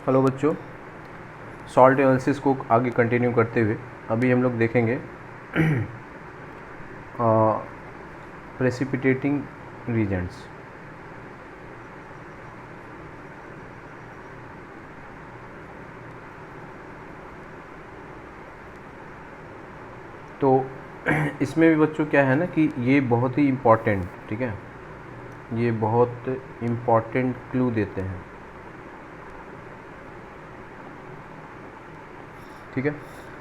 Hello बच्चों, salt analysis को आगे कंटिन्यू करते हुए अभी हम लोग देखेंगे प्रेसिपिटेटिंग रीजेंट्स। तो इसमें भी बच्चों क्या है ना कि ये बहुत ही इम्पॉर्टेंट, ठीक है, ये बहुत इम्पॉर्टेंट क्लू देते हैं, ठीक है।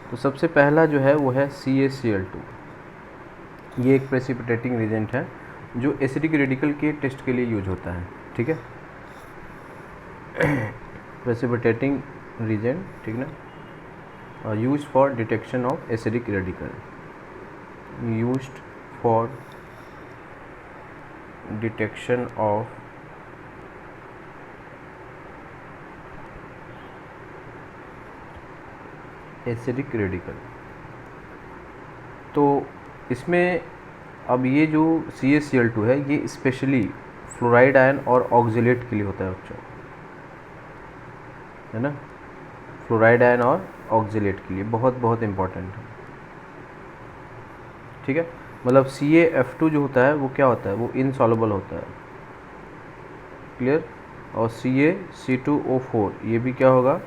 तो सबसे पहला जो है वो है CaCl2। ये एक प्रेसिपिटेटिंग रीजेंट है जो एसिडिक रेडिकल के टेस्ट के लिए यूज होता है, ठीक है। प्रेसिपिटेटिंग रीजेंट, ठीक ना, use for detection of acidic radical, used for detection of acidic radical. तो इसमें अब ये जो CaCl2 है ये स्पेशली फ्लोराइड आयन और ऑक्जेलेट के लिए होता है बच्चों, है ना। फ्लोराइड आयन और ऑक्जेलेट के लिए बहुत बहुत इम्पॉर्टेंट है, ठीक है। मतलब CaF2 जो होता है वो क्या होता है, वो इनसॉल्युबल होता है, क्लियर। और CaC2O4 ये भी क्या होगा,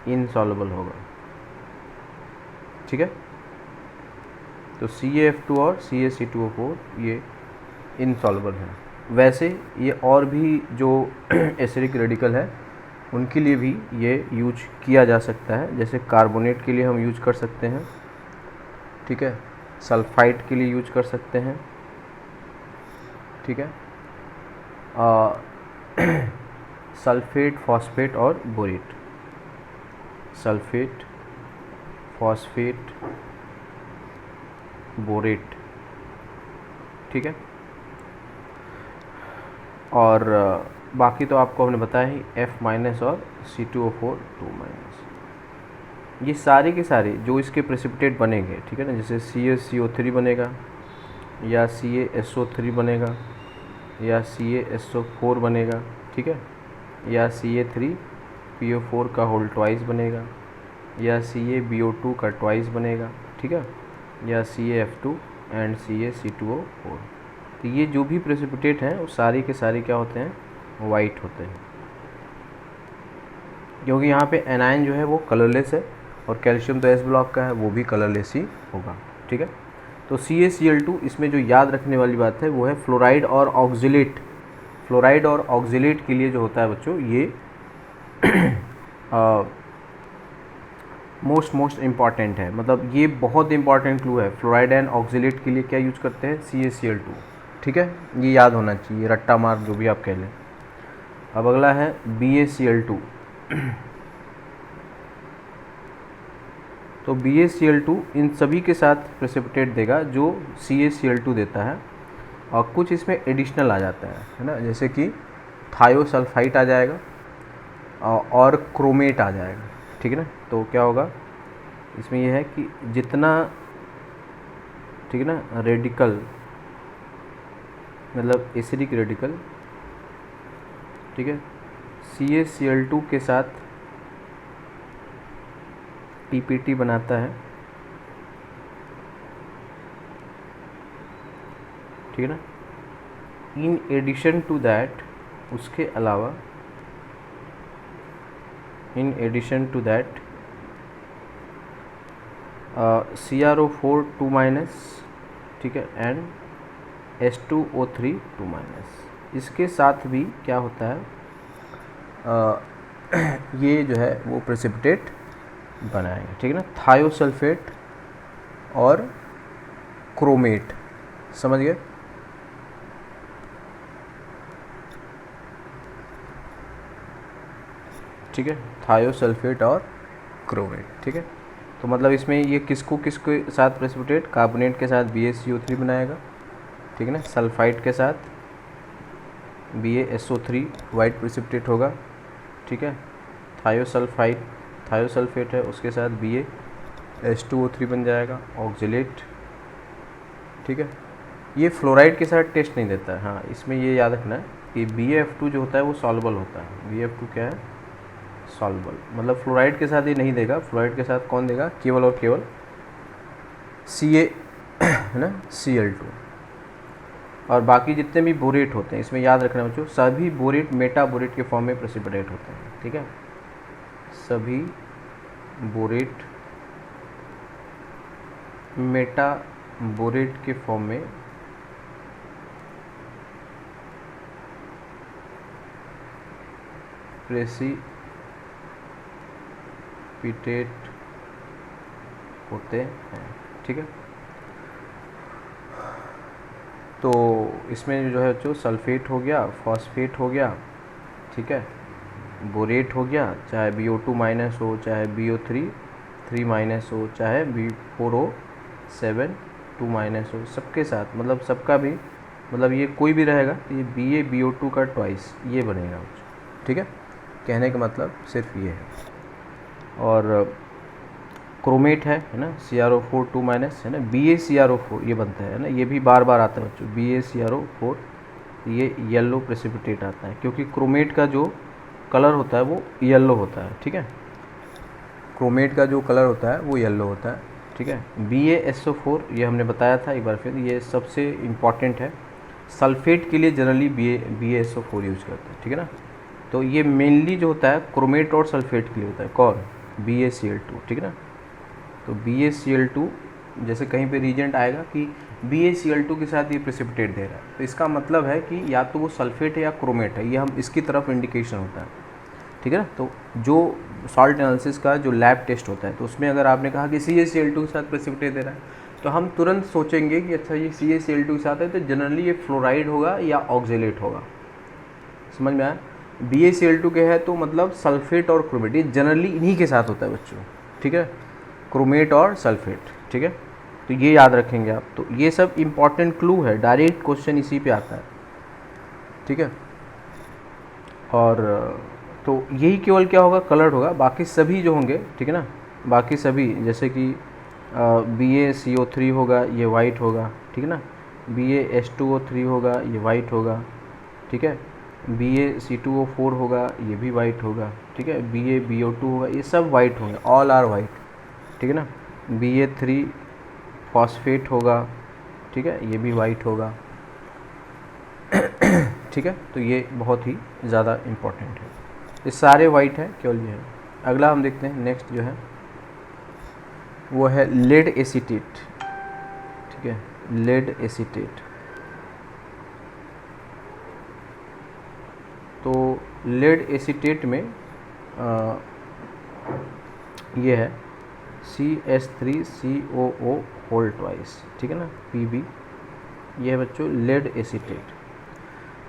इनसॉल्युबल होगा, ठीक है। तो CaF2 और CaC2O4 ये इनसॉल्युबल है। वैसे ये और भी जो एसिडिक रेडिकल है उनके लिए भी ये यूज किया जा सकता है, जैसे कार्बोनेट के लिए हम यूज कर सकते हैं, ठीक है। सल्फाइड के लिए यूज कर सकते हैं, ठीक है। सल्फेट, फॉस्फेट और बोरेट, सल्फेट, फॉस्फेट, बोरेट, ठीक है। और बाकी तो आपको हमने बताया ही, F- और C2O4 2-। ये सारे के सारे जो इसके प्रेसिपिटेट बनेंगे, ठीक है ना, जैसे CaCO3 बनेगा या CaSO3 बनेगा या CaSO4 बनेगा, ठीक है, या Ca3PO4 का होल ट्वाइस बनेगा या CaBO2 का ट्वाइस बनेगा, ठीक है, या CaF2 एंड CaC2O4। तो ये जो भी प्रेसिपिटेट हैं वो सारे के सारे क्या होते हैं, वाइट होते हैं, क्योंकि यहाँ पे एनायन जो है वो कलरलेस है और कैल्शियम तो S ब्लॉक का है, वो भी कलरलेस ही होगा, ठीक है। तो CaCl2 इसमें जो याद रखने वाली बात है वो है फ्लोराइड और ऑक्जिलेट। फ्लोराइड और ऑक्जिलेट के लिए जो होता है बच्चों ये मोस्ट इम्पॉर्टेंट है, मतलब ये बहुत इंपॉर्टेंट क्लू है। फ्लोराइड एंड ऑक्जिलेट के लिए क्या यूज करते हैं, CaCl2, ठीक है। ये याद होना चाहिए, रट्टा मार जो भी आप कह लें। अब अगला है BaCl2। तो BaCl2 इन सभी के साथ प्रेसिपिटेट देगा जो CaCl2 देता है, और कुछ इसमें एडिशनल आ जाता है ना, जैसे कि थायोसल्फाइट आ जाएगा और क्रोमेट आ जाएगा, ठीक है ना। तो क्या होगा इसमें यह है कि जितना, ठीक है ना, रेडिकल मतलब एसिडिक रेडिकल, ठीक है, CaCl2 के साथ PPT बनाता है, ठीक है ना। इन एडिशन टू दैट, उसके अलावा, in addition to that CrO4 2-, ठीक है, एंड H2O3 2-। इसके साथ भी क्या होता है, ये जो है वो प्रेसिपिटेट बनाएंगे, ठीक है ना, थायोसल्फेट और क्रोमेट, समझ गए। ठीक है, थायोसल्फेट और क्रोमेट, ठीक है। तो मतलब इसमें ये किसको किसके साथ प्रेसिपिटेट, कार्बोनेट के साथ BaCO3 बनाएगा, ठीक है ना, सल्फाइड के साथ BaSO3 वाइट प्रेसिपिटेट होगा, ठीक है। थायोसल्फेट है उसके साथ BaH2O3 बन जाएगा, ऑक्जिलेट, ठीक है। ये फ्लोराइड के साथ टेस्ट नहीं देता है, हाँ इसमें ये याद रखना है कि BaF2 जो होता है वो सॉल्युबल होता है। BaF2 क्या है, सॉल्युबल, मतलब फ्लोराइड के साथ ये नहीं देगा, फ्लोराइड के साथ कौन देगा, केवल और केवल Ca है ना, Cl2। और बाकी जितने भी बोरेट होते हैं, इसमें याद रखना बच्चों, सभी बोरेट मेटा बोरेट के फॉर्म में प्रेसिपिटेट होते हैं, ठीक है, सभी बोरेट मेटा बोरेट के फॉर्म में प्रेसिपिटेट होते हैं, ठीक है। तो इसमें जो है जो सल्फेट हो गया, फॉस्फेट हो गया, ठीक है, बोरेट हो गया, चाहे BO2 माइनस हो, चाहे BO3 माइनस हो, चाहे B4O7 2 माइनस हो, सबके साथ, मतलब सबका भी, मतलब ये कोई भी रहेगा तो ये BaBO2 का ट्वाइस ये बनेगा, ठीक है। कहने का मतलब सिर्फ ये है। और क्रोमेट है ना, CrO4 2 माइनस है ना, BaCrO4 ये बनता है ना, ये भी बार बार आता है बच्चों, BaCrO4 ये येलो प्रेसिपिटेट आता है, क्योंकि क्रोमेट का जो कलर होता है वो येलो होता है, ठीक है, क्रोमेट का जो कलर होता है वो येलो होता है, ठीक है। BaSO4 ये हमने बताया था एक बार फिर, ये सबसे इम्पॉर्टेंट है, सल्फेट के लिए जनरली BaSO4 यूज करते हैं, ठीक है ना। तो ये मेनली जो होता है क्रोमेट और सल्फेट के लिए होता है, कौन, BaCl2, ठीक है ना। तो BaCl2 जैसे कहीं पे रीजेंट आएगा कि BaCl2 के साथ ये प्रेसिपिटेट दे रहा है, तो इसका मतलब है कि या तो वो सल्फेट है या क्रोमेट है, ये हम इसकी तरफ इंडिकेशन होता है, ठीक है ना। तो जो सॉल्ट एनालिसिस का जो लैब टेस्ट होता है, तो उसमें अगर आपने कहा कि CaCl2 के साथ प्रेसिपिटेट दे रहा है, तो हम तुरंत सोचेंगे कि अच्छा ये CaCl2 के साथ है, तो जनरली ये फ्लोराइड होगा या ऑक्जेलेट होगा, समझ में आया। BaCl2 के है तो मतलब सल्फेट और क्रोमेट, ये जनरली इन्हीं के साथ होता है बच्चों, ठीक है, क्रोमेट और सल्फेट, ठीक है। तो ये याद रखेंगे आप, तो ये सब इम्पॉर्टेंट क्लू है, डायरेक्ट क्वेश्चन इसी पे आता है, ठीक है। और तो यही केवल क्या होगा, कलर्ड होगा, बाकी सभी जो होंगे, ठीक है ना, बाकी सभी जैसे कि BaCO3 होगा ये वाइट होगा, ठीक है ना, BaH2O3 होगा ये वाइट होगा, ठीक है, BaC2O4 होगा ये भी वाइट होगा, ठीक है, BaBO2 होगा, ये सब वाइट होंगे, ऑल आर वाइट, ठीक है ना। Ba3 फॉस्फेट होगा, ठीक है, ये भी वाइट होगा, ठीक है। तो ये बहुत ही ज़्यादा इम्पोर्टेंट है, ये सारे वाइट है, केवल ये है। अगला हम देखते हैं, नेक्स्ट जो है वो है लेड एसीटेट, ठीक है, लेड एसीटेट। तो लेड एसीटेट में ये है CH3COO होल ट्वाइस, ठीक है ना, Pb, ये है बच्चों लेड एसीटेट।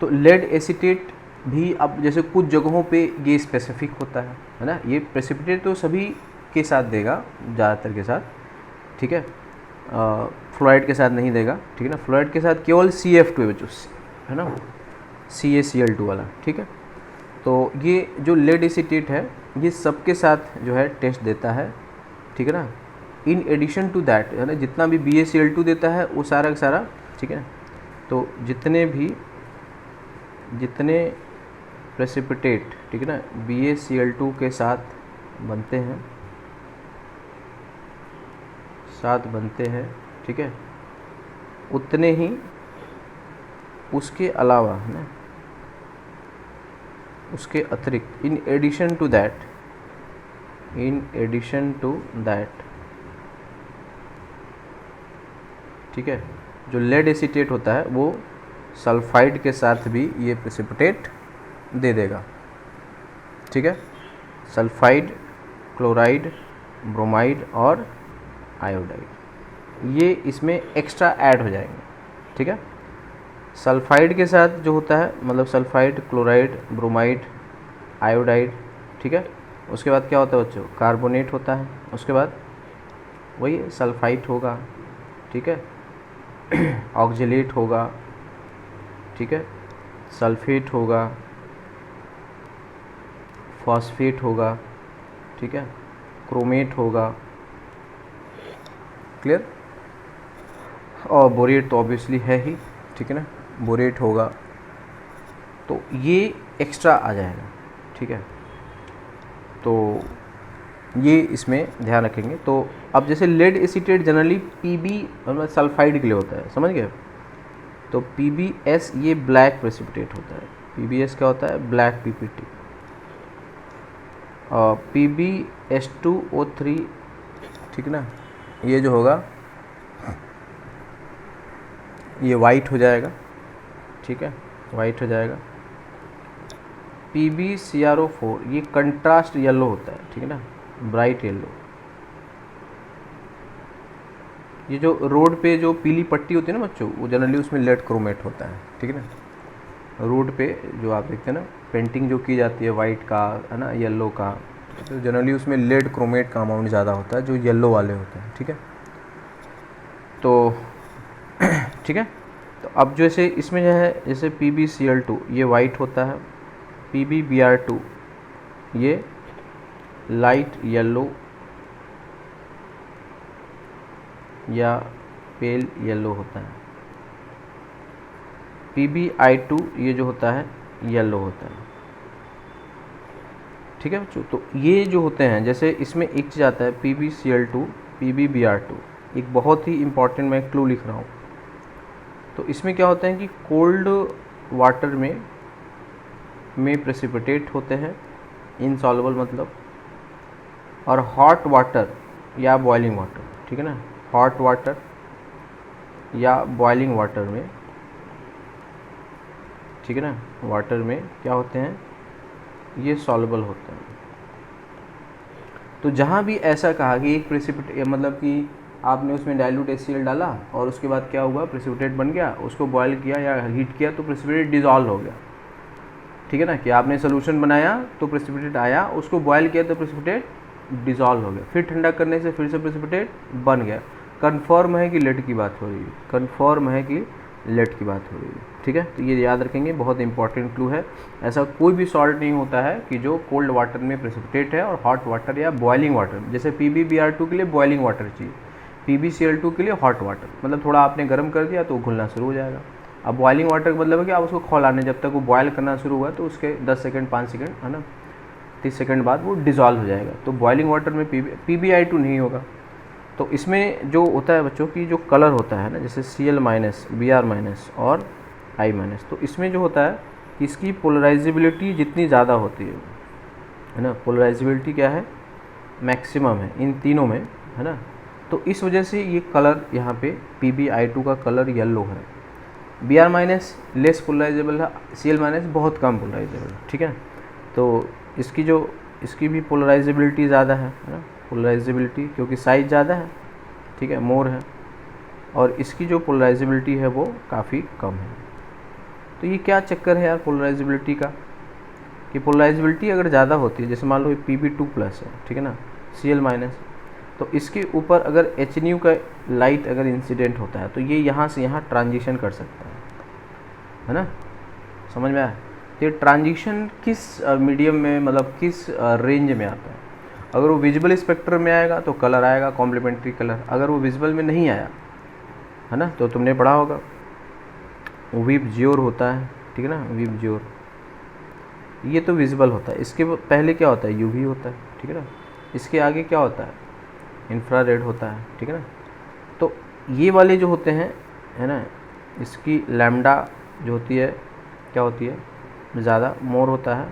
तो लेड एसीटेट भी अब जैसे कुछ जगहों पे ये स्पेसिफिक होता है ना, ये प्रेसिपिटेट तो सभी के साथ देगा, ज़्यादातर के साथ, ठीक है, फ्लोराइड के साथ नहीं देगा, ठीक है ना, फ्लोराइड के साथ केवल CF2 है बच्चों, है ना, CaCl2 वाला, ठीक है। तो ये जो लेड एसीटेट है ये सबके साथ जो है टेस्ट देता है, ठीक है ना, इन एडिशन टू दैट, है ना, जितना भी BaCl2 देता है वो सारा का सारा, ठीक है। तो जितने प्रेसिपिटेट, ठीक है ना, BaCl2 के साथ बनते हैं, ठीक है, उतने ही उसके अलावा, है ना, उसके अतिरिक्त, इन एडिशन टू दैट, ठीक है, जो लेड एसीटेट होता है वो सल्फाइड के साथ भी ये प्रेसिपिटेट दे देगा, ठीक है, सल्फाइड, क्लोराइड, ब्रोमाइड और आयोडाइड, ये इसमें एक्स्ट्रा ऐड हो जाएंगे, ठीक है। सल्फाइड के साथ जो होता है, मतलब सल्फाइड, क्लोराइड, ब्रोमाइड, आयोडाइड, ठीक है, उसके बाद क्या होता है बच्चों, कार्बोनेट होता है, उसके बाद वही सल्फाइड होगा, ठीक है, ऑक्जेलेट होगा, ठीक है, सल्फेट होगा, फॉस्फेट होगा, ठीक है, क्रोमेट होगा, क्लियर, और बोरेट तो ऑब्वियसली है ही, ठीक है ना, बोरेट होगा, तो ये एक्स्ट्रा आ जाएगा, ठीक है। तो ये इसमें ध्यान रखेंगे। तो अब जैसे लेड एसीटेट जनरली पीबी मतलब सल्फाइड के लिए होता है, समझ गए। तो PbS ये ब्लैक प्रेसिपिटेट होता है, PbS क्या होता है, ब्लैक PPT। और PbS2O3, ठीक ना, ये जो होगा ये वाइट हो जाएगा, ठीक है, वाइट हो जाएगा। PbCrO4 ये कंट्रास्ट येलो होता है, ठीक है ना, ब्राइट येलो। ये जो रोड पे जो पीली पट्टी होती है ना बच्चों, वो जनरली उसमें लेड क्रोमेट होता है, ठीक है ना। रोड पे जो आप देखते हैं ना पेंटिंग जो की जाती है वाइट का, है ना, येलो का, तो जनरली उसमें लेड क्रोमेट का अमाउंट ज़्यादा होता है, जो येलो वाले होते हैं, ठीक है। तो ठीक है। तो अब जैसे इसमें जो है जैसे PbCl2 ये वाइट होता है, PbBr2 ये लाइट येलो या पेल येलो होता है। PbI2 ये जो होता है येलो होता है, ठीक है बच्चों। तो ये जो होते हैं, जैसे इसमें एक चीज़ आता है PbCl2 PbBr2, एक बहुत ही इम्पॉर्टेंट मैं क्लू लिख रहा हूँ। तो इसमें क्या होता है कि कोल्ड वाटर में प्रेसिपिटेट होते हैं, इनसॉल्युबल मतलब, और हॉट वाटर या बॉइलिंग वाटर, ठीक है ना, हॉट वाटर या बॉइलिंग वाटर में, ठीक है ना, वाटर में क्या होते हैं, ये सॉल्युबल होते हैं। तो जहाँ भी ऐसा कहा कि एक प्रेसिपिटेट मतलब कि आपने उसमें डाइल्यूट HCl डाला और उसके बाद क्या हुआ, प्रेसिपिटेट बन गया, उसको बॉयल किया या हीट किया तो प्रेसिपिटेट डिज़ोल्व हो गया, ठीक है ना, कि आपने सोल्यूशन बनाया तो प्रेसिपिटेट आया, उसको बॉयल किया तो प्रेसिपिटेट डिज़ोल्व हो गया, फिर ठंडा करने से फिर से प्रेसिपिटेट बन गया। कन्फर्म है कि लेड की बात हो रही है, कन्फर्म है कि लेड की बात हो रही है, ठीक है। तो ये याद रखेंगे, बहुत इंपॉर्टेंट क्लू है। ऐसा कोई भी सॉल्ट नहीं होता है कि जो कोल्ड वाटर में प्रेसिपिटेट है और हॉट वाटर या बॉइलिंग वाटर, जैसे PbBr2 के लिए बॉइलिंग वाटर चाहिए, PbCl2 के लिए हॉट वाटर, मतलब थोड़ा आपने गर्म कर दिया तो घुलना शुरू हो जाएगा। अब बॉइलिंग वाटर का मतलब है कि आप उसको खौलाने, जब तक वो बॉयल करना शुरू हुआ तो उसके 10 सेकंड 5 सेकंड, है ना, 30 सेकंड बाद वो डिज़ोल्व हो जाएगा। तो बॉइलिंग वाटर में PbI2 नहीं होगा। तो इसमें जो होता है बच्चों की जो कलर होता है ना, जैसे Cl-, Br- और I-, तो इसमें जो होता है इसकी पोलराइजेबिलिटी जितनी ज़्यादा होती है ना, पोलराइजेबिलिटी क्या है, मैक्सिमम है इन तीनों में, है ना। तो इस वजह से ये कलर यहाँ पे PbI2 का कलर येलो है। Br- लेस पोलराइजेबल है, Cl- बहुत कम पोलराइजेबल है, ठीक है। तो इसकी भी पोलराइजेबिलिटी ज़्यादा है ना, पोलराइजेबिलिटी क्योंकि साइज ज़्यादा है, ठीक है, मोर है, और इसकी जो पोलराइजेबिलिटी है वो काफ़ी कम है। तो ये क्या चक्कर है यार पोलराइजेबिलिटी का, कि पोलराइजेबिलिटी अगर ज़्यादा होती है, जैसे मान लो Pb2+ है, ठीक है ना, Cl-, तो इसके ऊपर अगर HNU का लाइट अगर इंसिडेंट होता है तो ये यहाँ से यहाँ ट्रांजिशन कर सकता है ना, समझ में आया। तो ये ट्रांजिशन किस मीडियम में, मतलब किस रेंज में आता है। अगर वो विजिबल स्पेक्ट्रम में आएगा तो कलर आएगा कॉम्प्लीमेंट्री कलर, अगर वो विजिबल में नहीं आया, है ना, तो तुमने पढ़ा होगा विबज्योर होता है, ठीक है ना, विबज्योर, ये तो विजिबल होता है। इसके पहले क्या होता है, UV होता है, ठीक है ना। इसके आगे क्या होता है, इंफ्रारेड होता है, ठीक है ना। तो ये वाले जो होते हैं, है ना, इसकी लैम्डा जो होती है क्या होती है, ज़्यादा, मोर होता है,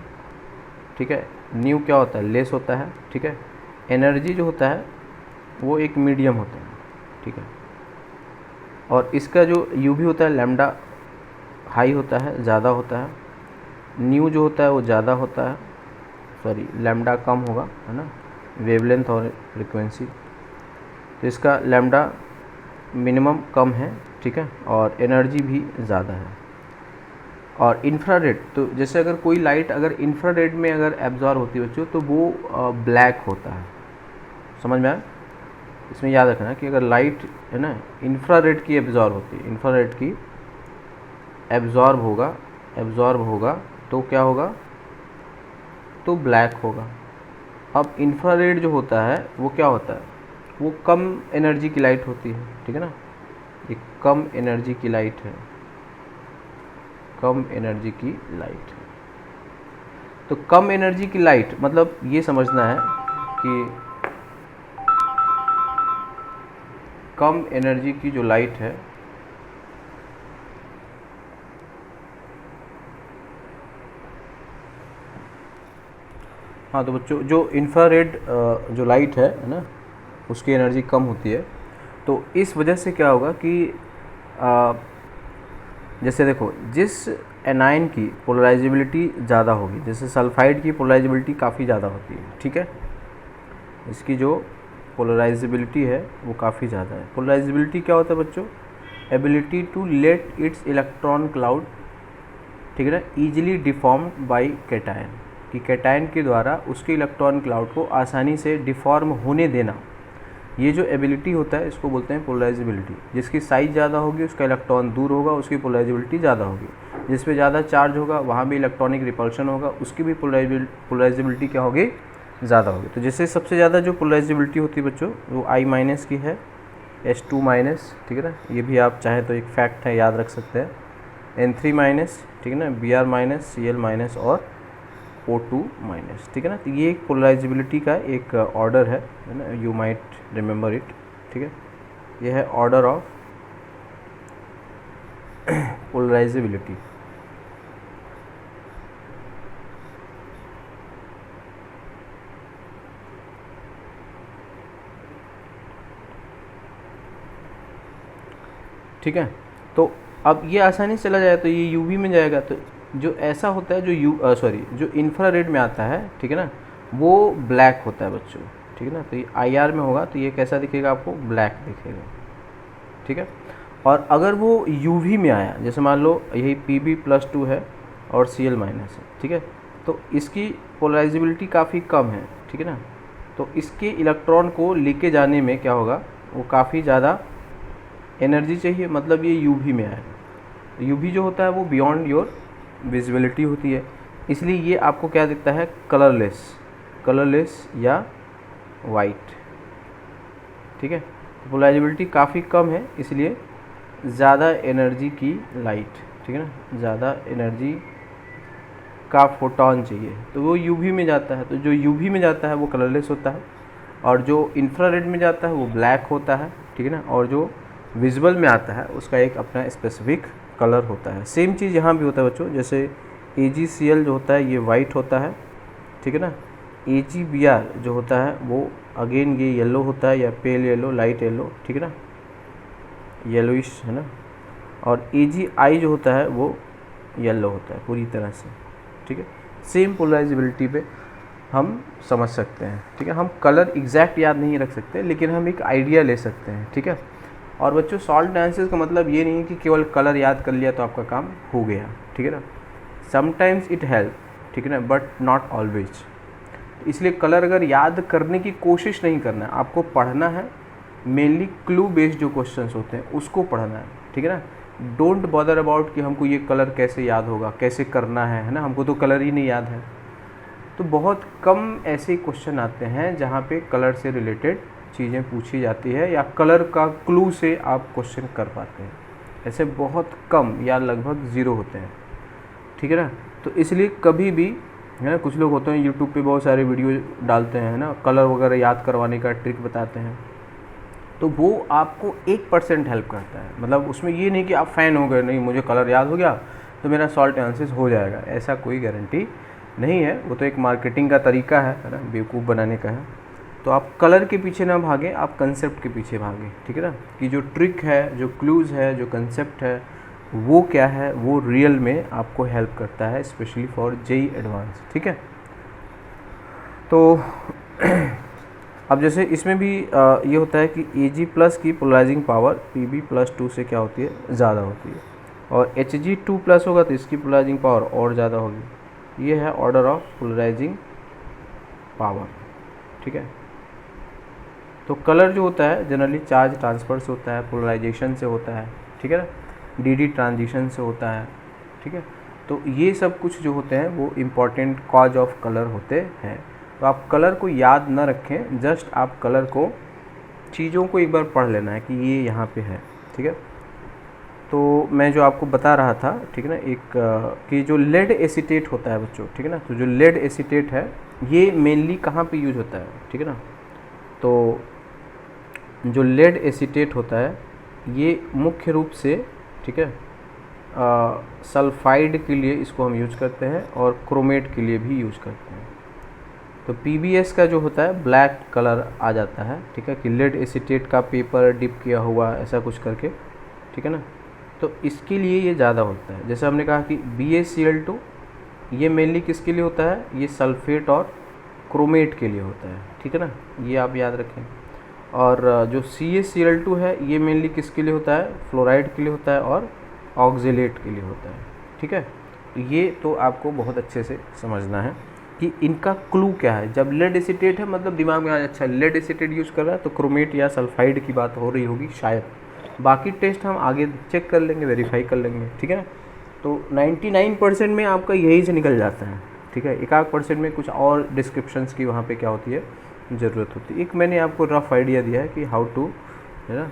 ठीक है। न्यू क्या होता है, लेस होता है, ठीक है। एनर्जी जो होता है वो एक मीडियम होता है, ठीक है। और इसका जो UV होता है लैम्डा हाई होता है, ज़्यादा होता है। न्यू जो होता है वो ज़्यादा होता है, सॉरी लैम्डा कम होगा, है ना, वेवलेंथ और फ्रीक्वेंसी। तो इसका लैम्डा मिनिमम कम है, ठीक है, और एनर्जी भी ज़्यादा है। और इंफ्रारेड, तो जैसे अगर कोई लाइट अगर इंफ्रारेड में अगर एब्जॉर्ब होती है बच्चों तो वो ब्लैक होता है, समझ में आया। इसमें याद रखना कि अगर लाइट, है ना, इंफ्रारेड की एब्जॉर्ब होती है, इंफ्रारेड की एब्जॉर्ब होगा तो क्या होगा, तो ब्लैक होगा। अब इंफ्रारेड जो होता है वो क्या होता है, वो कम एनर्जी की लाइट होती है, ठीक है ना, ये कम एनर्जी की लाइट है, कम एनर्जी की लाइट है। तो कम एनर्जी की लाइट, मतलब ये समझना है कि कम एनर्जी की जो लाइट है हाँ, तो बच्चों जो इंफ्रारेड जो लाइट है ना, उसकी एनर्जी कम होती है। तो इस वजह से क्या होगा कि जैसे देखो, जिस एनाइन की पोलराइजेबिलिटी ज़्यादा होगी, जैसे सल्फाइड की पोलराइजेबिलिटी काफ़ी ज़्यादा होती है, ठीक है, इसकी जो पोलराइजेबिलिटी है वो काफ़ी ज़्यादा है। पोलराइजेबिलिटी क्या होता है बच्चों? Ability to let its electron cloud, ठीक है ना, ईजिली डिफॉर्म्ड बाई कैटायन, कि कैटायन के द्वारा उसके इलेक्ट्रॉन क्लाउड को आसानी से डिफॉर्म होने देना। ये जो एबिलिटी होता है इसको बोलते हैं पोलराइजेबिलिटी। जिसकी साइज़ ज़्यादा होगी उसका इलेक्ट्रॉन दूर होगा, उसकी पोलराइजेबिलिटी ज़्यादा होगी। जिस पे ज़्यादा चार्ज होगा वहाँ भी इलेक्ट्रॉनिक रिपल्शन होगा, उसकी भी पोलराइजेबिलिटी क्या होगी? ज़्यादा होगी। तो जैसे सबसे ज़्यादा जो पोलराइजेबिलिटी होती है बच्चों वो I- की है, H2-, ठीक है ना, ये भी आप चाहें तो एक फैक्ट है, याद रख सकते हैं। N3-, ठीक है ना, Br-, Cl- और O2-, ठीक है ना। तो ये एक पोलराइजेबिलिटी का एक ऑर्डर है ना, यू माइट रिमेंबर इट, ठीक है। ये है ऑर्डर ऑफ पोलराइजेबिलिटी। ठीक है, तो अब ये आसानी से चला जाए तो ये यूवी में जाएगा। तो जो ऐसा होता है जो जो इंफ्रारेड में आता है, ठीक है ना, वो ब्लैक होता है बच्चों, ठीक है ना। तो ये IR में होगा तो ये कैसा दिखेगा आपको? ब्लैक दिखेगा, ठीक है। और अगर वो UV में आया, जैसे मान लो यही Pb+2 है और Cl- है, ठीक है, तो इसकी पोलराइजेबिलिटी काफ़ी कम है, ठीक है ना। तो इसके इलेक्ट्रॉन को लेके जाने में क्या होगा? वो काफ़ी ज़्यादा एनर्जी चाहिए, मतलब ये UV में आएगा। UV जो होता है वो बियॉन्ड योर विजिबिलिटी होती है, इसलिए ये आपको क्या दिखता है? कलरलेस या वाइट, ठीक है। तो पोलराइजेबिलिटी काफ़ी कम है, इसलिए ज़्यादा एनर्जी की लाइट, ठीक है ना, ज़्यादा एनर्जी का फोटोन चाहिए, तो वो UV में जाता है। तो जो UV में जाता है वो कलरलेस होता है, और जो इंफ्रारेड में जाता है वो ब्लैक होता है, ठीक है ना। और जो विजुअल में आता है उसका एक अपना स्पेसिफिक कलर होता है। सेम चीज़ यहाँ भी होता है बच्चों, जैसे AgCl जो होता है ये वाइट होता है, ठीक है ना। AgBr जो होता है वो अगेन ये येलो होता है, या पेल येलो, लाइट येलो, ठीक है ना, येलोइश, है ना। और AgI जो होता है वो येलो होता है पूरी तरह से, ठीक है। सेम पोलराइजेबिलिटी पे हम समझ सकते हैं, ठीक है। हम कलर एग्जैक्ट याद नहीं रख सकते, लेकिन हम एक आइडिया ले सकते हैं, ठीक है। और बच्चों सॉल्ट एनालिसिस का मतलब ये नहीं है कि केवल कलर याद कर लिया तो आपका काम हो गया, ठीक है ना। समटाइम्स इट हेल्प, ठीक है ना, बट नॉट ऑलवेज। इसलिए कलर अगर याद करने की कोशिश नहीं करना है, आपको पढ़ना है मेनली क्लू बेस्ड जो क्वेश्चंस होते हैं उसको पढ़ना है, ठीक है ना। डोंट बॉदर अबाउट कि हमको ये कलर कैसे याद होगा, कैसे करना है ना, हमको तो कलर ही नहीं याद है। तो बहुत कम ऐसे क्वेश्चन आते हैं जहाँ पे कलर से रिलेटेड चीज़ें पूछी जाती है, या कलर का क्लू से आप क्वेश्चन कर पाते हैं। ऐसे बहुत कम या लगभग ज़ीरो होते हैं, ठीक है ना। तो इसलिए कभी भी, है ना, कुछ लोग होते हैं यूट्यूब पे बहुत सारे वीडियो डालते हैं, है ना, कलर वगैरह याद करवाने का ट्रिक बताते हैं, तो वो आपको 1% हेल्प करता है। मतलब उसमें ये नहीं कि आप फ़ैन हो गए, नहीं मुझे कलर याद हो गया तो मेरा सॉल्ट एनालिसिस हो जाएगा, ऐसा कोई गारंटी नहीं है। वो तो एक मार्केटिंग का तरीका है ना, बेवकूफ़ बनाने का है। तो आप कलर के पीछे ना भागें, आप कंसेप्ट के पीछे भागें, ठीक है ना, कि जो ट्रिक है, जो क्लूज़ है, जो कंसेप्ट है वो क्या है, वो रियल में आपको हेल्प करता है, स्पेशली फॉर JEE एडवांस, ठीक है। तो अब जैसे इसमें भी ये होता है कि Ag+ की पोलराइजिंग पावर Pb+2 से क्या होती है? ज़्यादा होती है, और Hg2+ होगा तो इसकी पोलराइजिंग पावर और ज़्यादा होगी। ये है ऑर्डर ऑफ पोलराइजिंग पावर, ठीक है। तो कलर जो होता है जनरली चार्ज ट्रांसफर से होता है, पोलराइजेशन से होता है, ठीक है ना, DD ट्रांजिशन से होता है, ठीक है। तो ये सब कुछ जो होते हैं वो इम्पॉर्टेंट कॉज ऑफ कलर होते हैं। तो आप कलर को याद ना रखें, जस्ट आप कलर को, चीज़ों को एक बार पढ़ लेना है कि ये यहाँ पे है, ठीक है। तो मैं जो आपको बता रहा था, ठीक है ना, एक कि जो लेड एसीटेट होता है बच्चों, ठीक है ना, तो जो लेड एसीटेट है ये मेनली कहाँ पे यूज होता है, ठीक है ना। तो जो लेड एसीटेट होता है ये मुख्य रूप से, ठीक है, सल्फाइड के लिए इसको हम यूज करते हैं और क्रोमेट के लिए भी यूज करते हैं। तो PBS का जो होता है ब्लैक कलर आ जाता है, ठीक है, कि लेड एसीटेट का पेपर डिप किया हुआ ऐसा कुछ करके, ठीक है ना। तो इसके लिए ये ज़्यादा होता है। जैसे हमने कहा कि BaCl2 ये मेनली किसके लिए होता है, ये सल्फेट और क्रोमेट के लिए होता है, ठीक है ना, ये आप याद रखें। और जो CaCl2 है ये मेनली किसके लिए होता है, फ्लोराइड के लिए होता है और ऑक्जेलेट के लिए होता है, ठीक है। तो ये तो आपको बहुत अच्छे से समझना है कि इनका क्लू क्या है। जब लेड एसीटेट है मतलब दिमाग में आ जाए अच्छा लेड एसीटेट यूज़ कर रहा है तो क्रोमेट या सल्फाइड की बात हो रही होगी शायद। बाकी टेस्ट हम आगे चेक कर लेंगे, वेरीफाई कर लेंगे, ठीक है ना। तो 99% में आपका यही से निकल जाता है, ठीक है। 1% में कुछ और डिस्क्रिप्शंस की वहाँ पे क्या होती है, ज़रूरत होती है। एक मैंने आपको रफ आइडिया दिया है कि हाउ टू, है ना,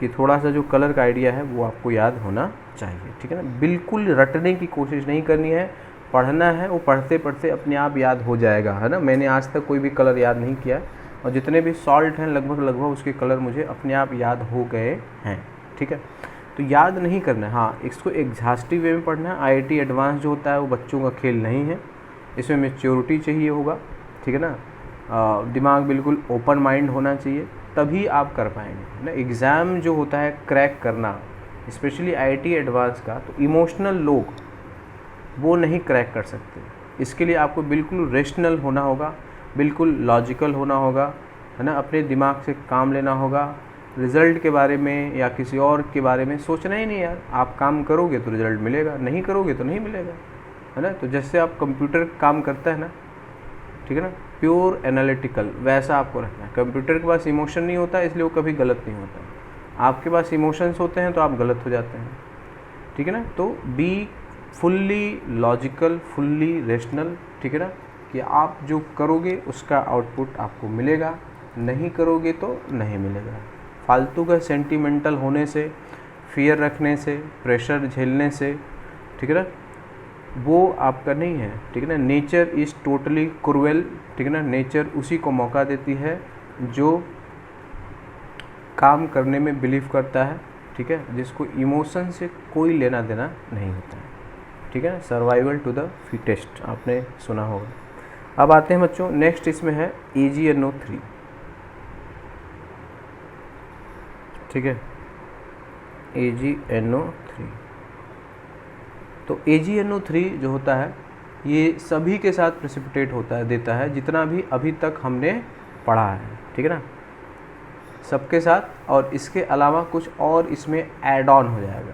कि थोड़ा सा जो कलर का आइडिया है वो आपको याद होना चाहिए, ठीक है ना। बिल्कुल रटने की कोशिश नहीं करनी है, पढ़ना है, वो पढ़ते पढ़ते अपने आप याद हो जाएगा, है ना। मैंने आज तक कोई भी कलर याद नहीं किया और जितने भी सॉल्ट हैं लगभग उसके कलर मुझे अपने आप याद हो गए हैं, ठीक है। तो याद नहीं करना है, हाँ इसको एग्जॉस्टिव वे में पढ़ना है। IIT एडवांस जो होता है वो बच्चों का खेल नहीं है, इसमें मैच्योरिटी चाहिए होगा, ठीक है ना। दिमाग बिल्कुल ओपन माइंड होना चाहिए, तभी आप कर पाएंगे ना। एग्ज़ाम जो होता है क्रैक करना, स्पेशली IIT एडवांस का, तो इमोशनल लोग वो नहीं क्रैक कर सकते। इसके लिए आपको बिल्कुल रेशनल होना होगा, बिल्कुल लॉजिकल होना होगा, है ना। अपने दिमाग से काम लेना होगा, रिज़ल्ट के बारे में या किसी और के बारे में सोचना ही नहीं यार। आप काम करोगे तो रिज़ल्ट मिलेगा, नहीं करोगे तो नहीं मिलेगा, है ना। तो जैसे आप कंप्यूटर काम करता है ना, ठीक है ना, प्योर एनालिटिकल, वैसा आपको रखना है। कंप्यूटर के पास इमोशन नहीं होता इसलिए वो कभी गलत नहीं होता। आपके पास इमोशंस होते हैं तो आप गलत हो जाते हैं, ठीक है ना। तो be fully logical, fully rational, ठीक है ना, कि आप जो करोगे उसका आउटपुट आपको मिलेगा, नहीं करोगे तो नहीं मिलेगा। फालतू का सेंटिमेंटल होने से, फियर रखने से, प्रेशर झेलने से, ठीक है ना, वो आपका नहीं है, ठीक है ना। नेचर इज़ टोटली क्रूएल, ठीक है ना। नेचर उसी को मौका देती है जो काम करने में बिलीव करता है, ठीक है, जिसको इमोशन से कोई लेना देना नहीं होता है, ठीक है। सर्वाइवल टू द फिटेस्ट आपने सुना होगा। अब आते हैं बच्चों नेक्स्ट, इसमें है AgNO3, ठीक है, AgNO3। तो AgNO3 जो होता है ये सभी के साथ प्रेसिपिटेट होता है, देता है, जितना भी अभी तक हमने पढ़ा है, ठीक है ना, सबके साथ। और इसके अलावा कुछ और इसमें ऐड ऑन हो जाएगा,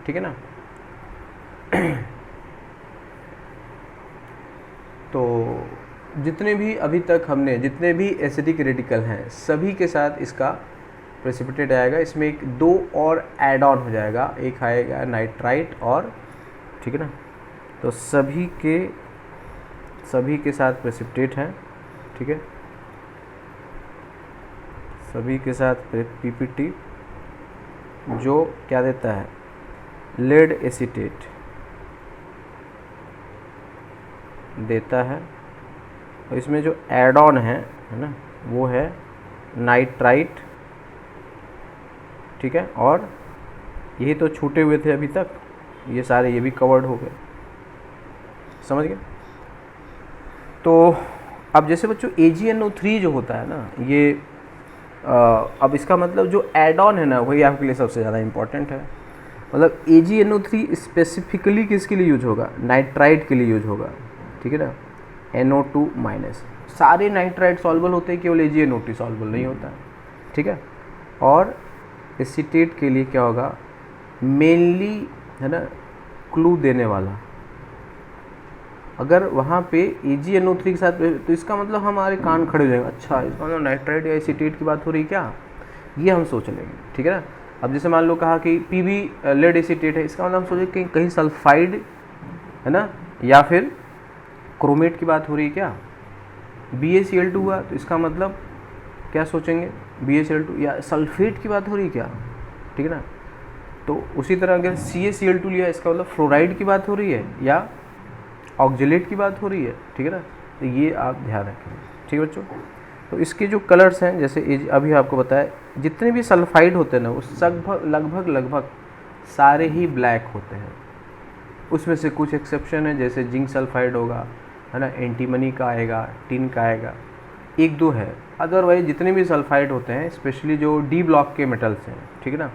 ठीक है ना। तो जितने भी अभी तक हमने, जितने भी एसिडिक रेडिकल हैं सभी के साथ इसका प्रेसिपिटेट आएगा। इसमें एक दो और ऐड ऑन हो जाएगा, एक आएगा नाइट्राइट और, ठीक है ना। तो सभी के साथ प्रेसिपिटेट है, ठीक है, सभी के साथ PPT जो क्या देता है, लेड एसीटेट देता है। और इसमें जो ऐड ऑन है ना, वो है नाइट्राइट, ठीक है। और यही तो छूटे हुए थे अभी तक, ये सारे ये भी कवर्ड हो गए, समझ गए। तो अब जैसे बच्चों AgNO3 जो होता है ना, ये अब इसका मतलब जो ऐड ऑन है ना वही आपके लिए सबसे ज़्यादा इम्पॉर्टेंट है। मतलब AgNO3 स्पेसिफिकली किसके लिए यूज होगा, नाइट्राइट के लिए यूज होगा, ठीक है ना। NO2-। सारे नाइट्राइट सॉल्युबल होते हैं, केवल AgNO3 सॉल्युबल नहीं होता है, ठीक है। और एसीटेट के लिए क्या होगा, मेनली, है ना, क्लू देने वाला। अगर वहाँ पे AgNO3 के साथ, तो इसका मतलब हमारे कान खड़े हो जाएंगे, अच्छा इसका मतलब नाइट्राइट या एसीटेट की बात हो रही क्या, ये हम सोच लेंगे, ठीक है ना। अब जैसे मान लो कहा कि PB लेड एसीटेट है, इसका मतलब हम सोचे कि कहीं सल्फाइड, है ना, या फिर क्रोमेट की बात हो रही है क्या। BaCl2 हुआ तो इसका मतलब क्या सोचेंगे, BaCl2 या सल्फेट की बात हो रही है क्या, ठीक है ना। तो उसी तरह अगर CaCl2 लिया, इसका मतलब फ्लोराइड की बात हो रही है या ऑक्जेलेट की बात हो रही है, ठीक है ना। तो ये आप ध्यान रखें, ठीक है बच्चों। तो इसके जो कलर्स हैं, जैसे अभी आपको बताया, जितने भी सल्फाइड होते हैं ना, वो लगभग सारे ही ब्लैक होते हैं। उसमें से कुछ एक्सेप्शन है, जैसे जिंक सल्फाइड होगा, है ना, एंटीमनी का आएगा, टिन का आएगा, एक दो है। अदरवाइज जितने भी सल्फाइड होते हैं, स्पेशली जो डी ब्लॉक के मेटल्स हैं, ठीक है ना,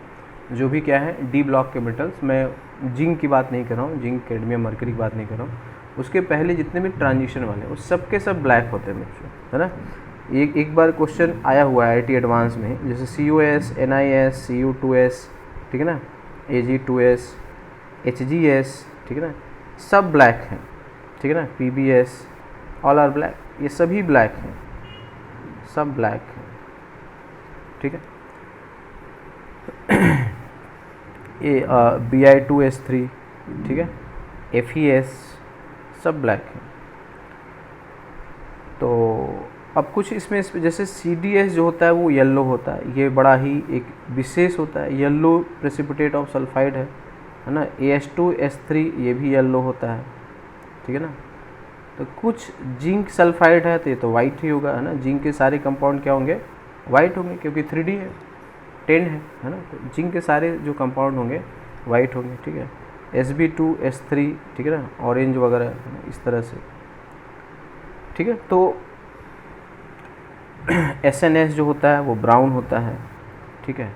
जो भी क्या है डी ब्लॉक के मेटल्स, मैं जिंक की बात नहीं कर रहा हूँ, जिंक कैडमियम मरकरी की बात नहीं कर रहा हूँ, उसके पहले जितने भी ट्रांजिशन वाले हैं वो सब के सब ब्लैक होते हैं बच्चों, है ना। एक बार क्वेश्चन आया हुआ है IIT एडवांस में, जैसे COS, NiS, Cu2S, ठीक है ना, Ag2S, HgS, ठीक है ना, सब ब्लैक हैं, ठीक है ना, PbS, ऑल आर ब्लैक, ये सभी ब्लैक हैं, सब ब्लैक हैं, ठीक है। ये Bi2S3, ठीक है, FeS, सब ब्लैक हैं। तो अब कुछ इसमें जैसे CdS जो होता है वो येलो होता है, ये बड़ा ही एक विशेष होता है, येलो प्रेसिपिटेट ऑफ सल्फाइड है ना। AS2S3 ये भी येलो होता है, ठीक है ना। तो कुछ जिंक सल्फाइड है तो ये तो वाइट ही होगा, है ना। जिंक के सारे कंपाउंड क्या होंगे, वाइट होंगे, क्योंकि 3D है, 10 है ना। तो जिंक के सारे जो कंपाउंड होंगे वाइट होंगे, ठीक है। Sb2S3, ठीक है ना, ऑरेंज वगैरह, है ना, इस तरह से, ठीक है। तो SNS जो होता है वो ब्राउन होता है, ठीक है।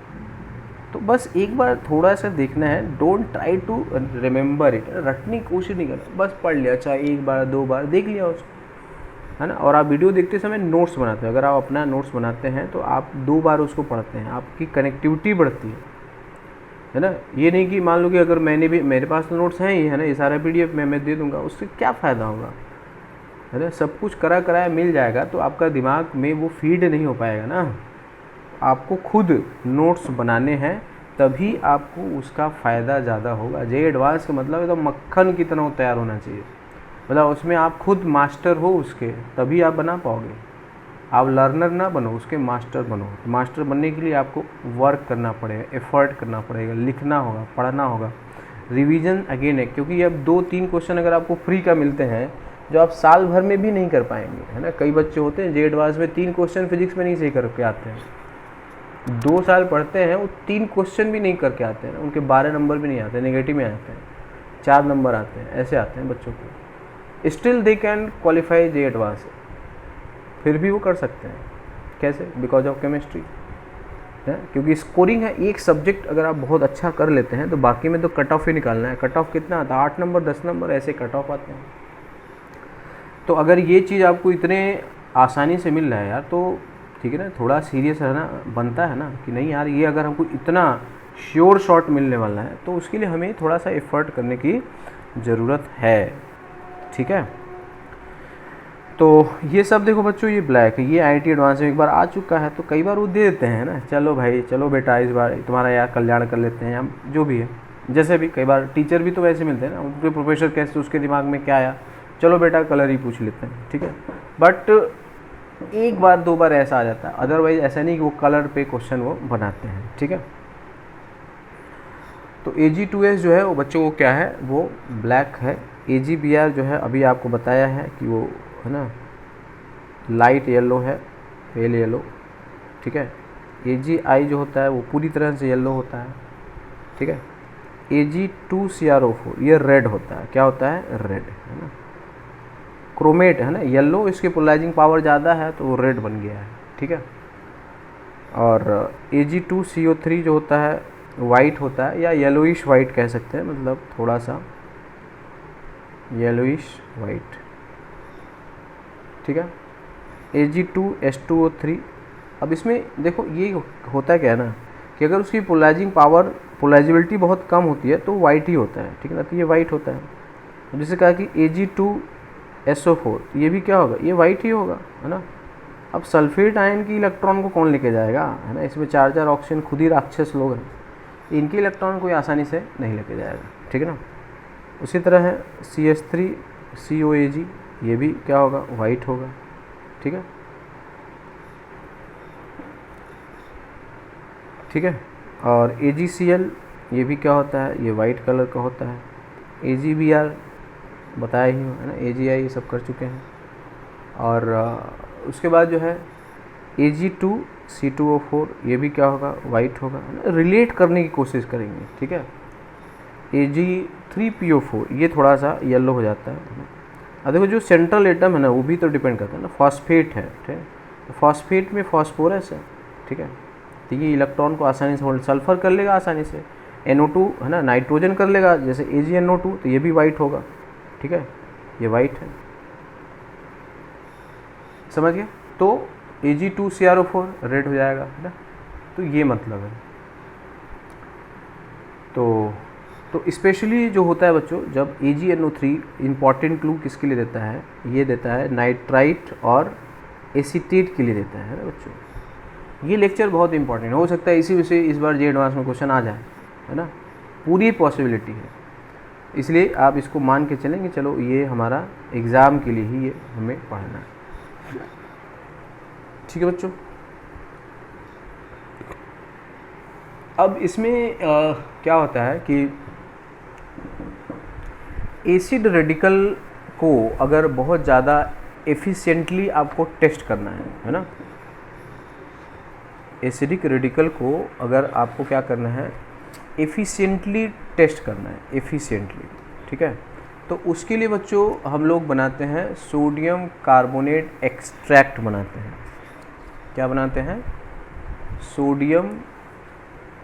तो बस एक बार थोड़ा सा देखना है, don't try to remember it, रटने की कोशिश नहीं करना, बस पढ़ लिया, चाहे एक बार दो बार देख लिया उसको, है ना। और आप वीडियो देखते समय नोट्स बनाते हैं, अगर आप अपना नोट्स बनाते हैं तो आप 2 बार उसको पढ़ते हैं, आपकी कनेक्टिविटी बढ़ती है ना। ये नहीं कि मान लो कि अगर मेरे पास तो नोट्स हैं ही, है ना, ये सारा PDF मैं दे दूंगा, उससे क्या फ़ायदा होगा, है ना। सब कुछ कराया मिल जाएगा तो आपका दिमाग में वो फीड नहीं हो पाएगा ना। आपको खुद नोट्स बनाने हैं, तभी आपको उसका फ़ायदा ज़्यादा होगा। JEE एडवांस का मतलब एकदम मक्खन की तरह तैयार होना चाहिए, मतलब उसमें आप खुद मास्टर हो उसके, तभी आप बना पाओगे। आप लर्नर ना बनो, उसके मास्टर बनो। मास्टर बनने के लिए आपको वर्क करना पड़ेगा, एफर्ट करना पड़ेगा, लिखना होगा, पढ़ना होगा, रिवीजन अगेन है, क्योंकि अब 2-3 क्वेश्चन अगर आपको फ्री का मिलते हैं जो आप साल भर में भी नहीं कर पाएंगे, है ना। कई बच्चे होते हैं JEE एडवांस में 3 क्वेश्चन फिजिक्स में नहीं सही करके आते हैं, 2 साल पढ़ते हैं, वो 3 क्वेश्चन भी नहीं करके आते हैं, उनके 12 नंबर भी नहीं आते, नेगेटिव में आते हैं, 4 नंबर आते हैं, ऐसे आते हैं बच्चों को। Still they can qualify JEE advance, फिर भी वो कर सकते हैं। कैसे? बिकॉज ऑफ केमिस्ट्री, है, क्योंकि स्कोरिंग है। एक सब्जेक्ट अगर आप बहुत अच्छा कर लेते हैं तो बाकी में तो कट ऑफ ही निकालना है। कट ऑफ कितना आता है? 8 नंबर, 10 नंबर, ऐसे कट ऑफ आते हैं। तो अगर ये चीज़ आपको इतने आसानी से मिल रहा है यार, तो ठीक है ना, थोड़ा सीरियस रहना बनता है ना, कि नहीं यार, ये अगर हमको इतना श्योर शॉट मिलने वाला है तो उसके लिए हमें थोड़ा सा एफर्ट करने की ज़रूरत है, ठीक है। तो ये सब देखो बच्चों, ये ब्लैक है, ये IIT एडवांस में एक बार आ चुका है, तो कई बार वो दे देते हैं ना, चलो भाई, चलो बेटा, इस बार तुम्हारा यार कल्याण कर लेते हैं, या जो भी है। जैसे भी कई बार टीचर भी तो वैसे मिलते हैं ना, उनके प्रोफेसर कैसे, उसके दिमाग में क्या आया, चलो बेटा कलर ही पूछ लेते हैं, ठीक है। बट 1 बार 2 बार ऐसा आ जाता है, अदरवाइज ऐसा नहीं कि वो कलर पे क्वेश्चन वो बनाते हैं, ठीक है। तो Ag2S जो है वो बच्चों को क्या है, वो ब्लैक है। AgBr जो है अभी आपको बताया है कि वो, है ना, लाइट येलो है, पेल येलो, ठीक है। Agi जो होता है वो पूरी तरह से येलो होता है, ठीक है। Ag2CrO4 ये रेड होता है, क्या होता है? रेड, है ना, क्रोमेट, है ना, येलो, इसकी पोलराइजिंग पावर ज़्यादा है तो वो रेड बन गया है, ठीक है। और Ag2CO3 जो होता है वाइट होता है, या येलोइश वाइट कह सकते हैं, मतलब थोड़ा सा येलोइश वाइट, ठीक है। Ag2H2O3, अब इसमें देखो ये होता क्या है ना, कि अगर उसकी पोलराइजिंग पावर, पोलराइजिबिलिटी बहुत कम होती है तो वाइट ही होता है, ठीक है ना, तो ये वाइट होता है। जैसे कहा कि Ag2SO4, ये भी क्या होगा? ये वाइट ही होगा, है ना। अब सल्फेट आयन की इलेक्ट्रॉन को कौन लेके जाएगा, है ना, इसमें 4 ऑक्सीजन खुद ही राक्षस लोग हैं, इनकी इलेक्ट्रॉन कोई आसानी से नहीं लेके जाएगा, ठीक है ना। उसी तरह है CH3COAg, ये भी क्या होगा? वाइट होगा, ठीक है, ठीक है। और AgCl ये भी क्या होता है, ये वाइट कलर का होता है। AgBr बताया ही है ना, AgI ये सब कर चुके हैं। और उसके बाद जो है Ag2C2O4 ये भी क्या होगा, वाइट होगा, रिलेट करने की कोशिश करेंगे, ठीक है। Ag3PO4 ये थोड़ा सा येलो हो जाता है। अब देखो जो सेंट्रल एटम है ना वो भी तो डिपेंड करता है ना, फॉस्फेट है, ठीक है। फॉस्फेट में फॉस्फोरस है, ठीक है, तो ये इलेक्ट्रॉन को आसानी से होल्ड, सल्फर कर लेगा आसानी से। NO2 है ना, नाइट्रोजन कर लेगा, जैसे AgNO2, तो ये भी वाइट होगा, ठीक है, ये वाइट है, समझ गए। तो Ag2CrO4 रेड हो जाएगा, है ना, तो ये मतलब है। तो स्पेशली जो होता है बच्चों, जब AgNO3 इम्पॉर्टेंट क्लू किसके लिए देता है, ये देता है नाइट्राइट और एसीटेट के लिए देता है ना बच्चों। ये लेक्चर बहुत इंपॉर्टेंट हो सकता है, इसी विषय इस बार जे एडवांस में क्वेश्चन आ जाए, है ना, पूरी पॉसिबिलिटी है। इसलिए आप इसको मान के चलेंगे, चलो ये हमारा एग्ज़ाम के लिए ही ये हमें पढ़ना है, ठीक है बच्चों। अब इसमें क्या होता है कि एसिड रेडिकल को अगर बहुत ज़्यादा एफिशिएंटली आपको टेस्ट करना है ना, एसिडिक रेडिकल को अगर आपको क्या करना है, एफिशिएंटली टेस्ट करना है, एफिशिएंटली, ठीक है। तो उसके लिए बच्चों हम लोग बनाते हैं सोडियम कार्बोनेट एक्सट्रैक्ट बनाते हैं। क्या बनाते हैं, सोडियम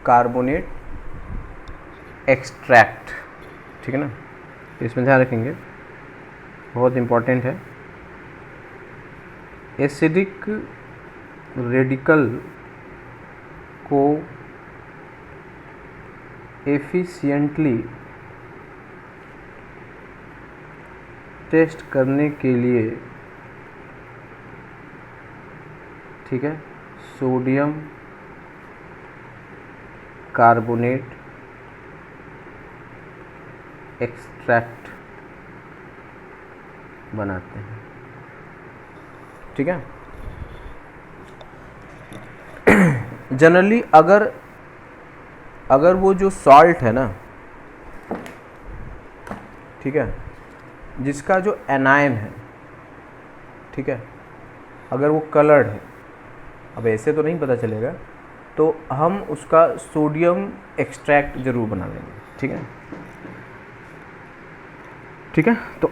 कार्बोनेट एक्सट्रैक्ट, ठीक है ना, तो इसमें ध्यान रखेंगे, बहुत इम्पॉर्टेंट है। एसिडिक रेडिकल को एफिशिएंटली टेस्ट करने के लिए, ठीक है, सोडियम कार्बोनेट एक्सट्रैक्ट बनाते हैं, ठीक है। जनरली अगर वो जो सॉल्ट है ना, ठीक है, जिसका जो एनायन है, ठीक है, अगर वो कलर्ड है, अब ऐसे तो नहीं पता चलेगा, तो हम उसका सोडियम एक्सट्रैक्ट जरूर बना लेंगे, ठीक है, ठीक है। तो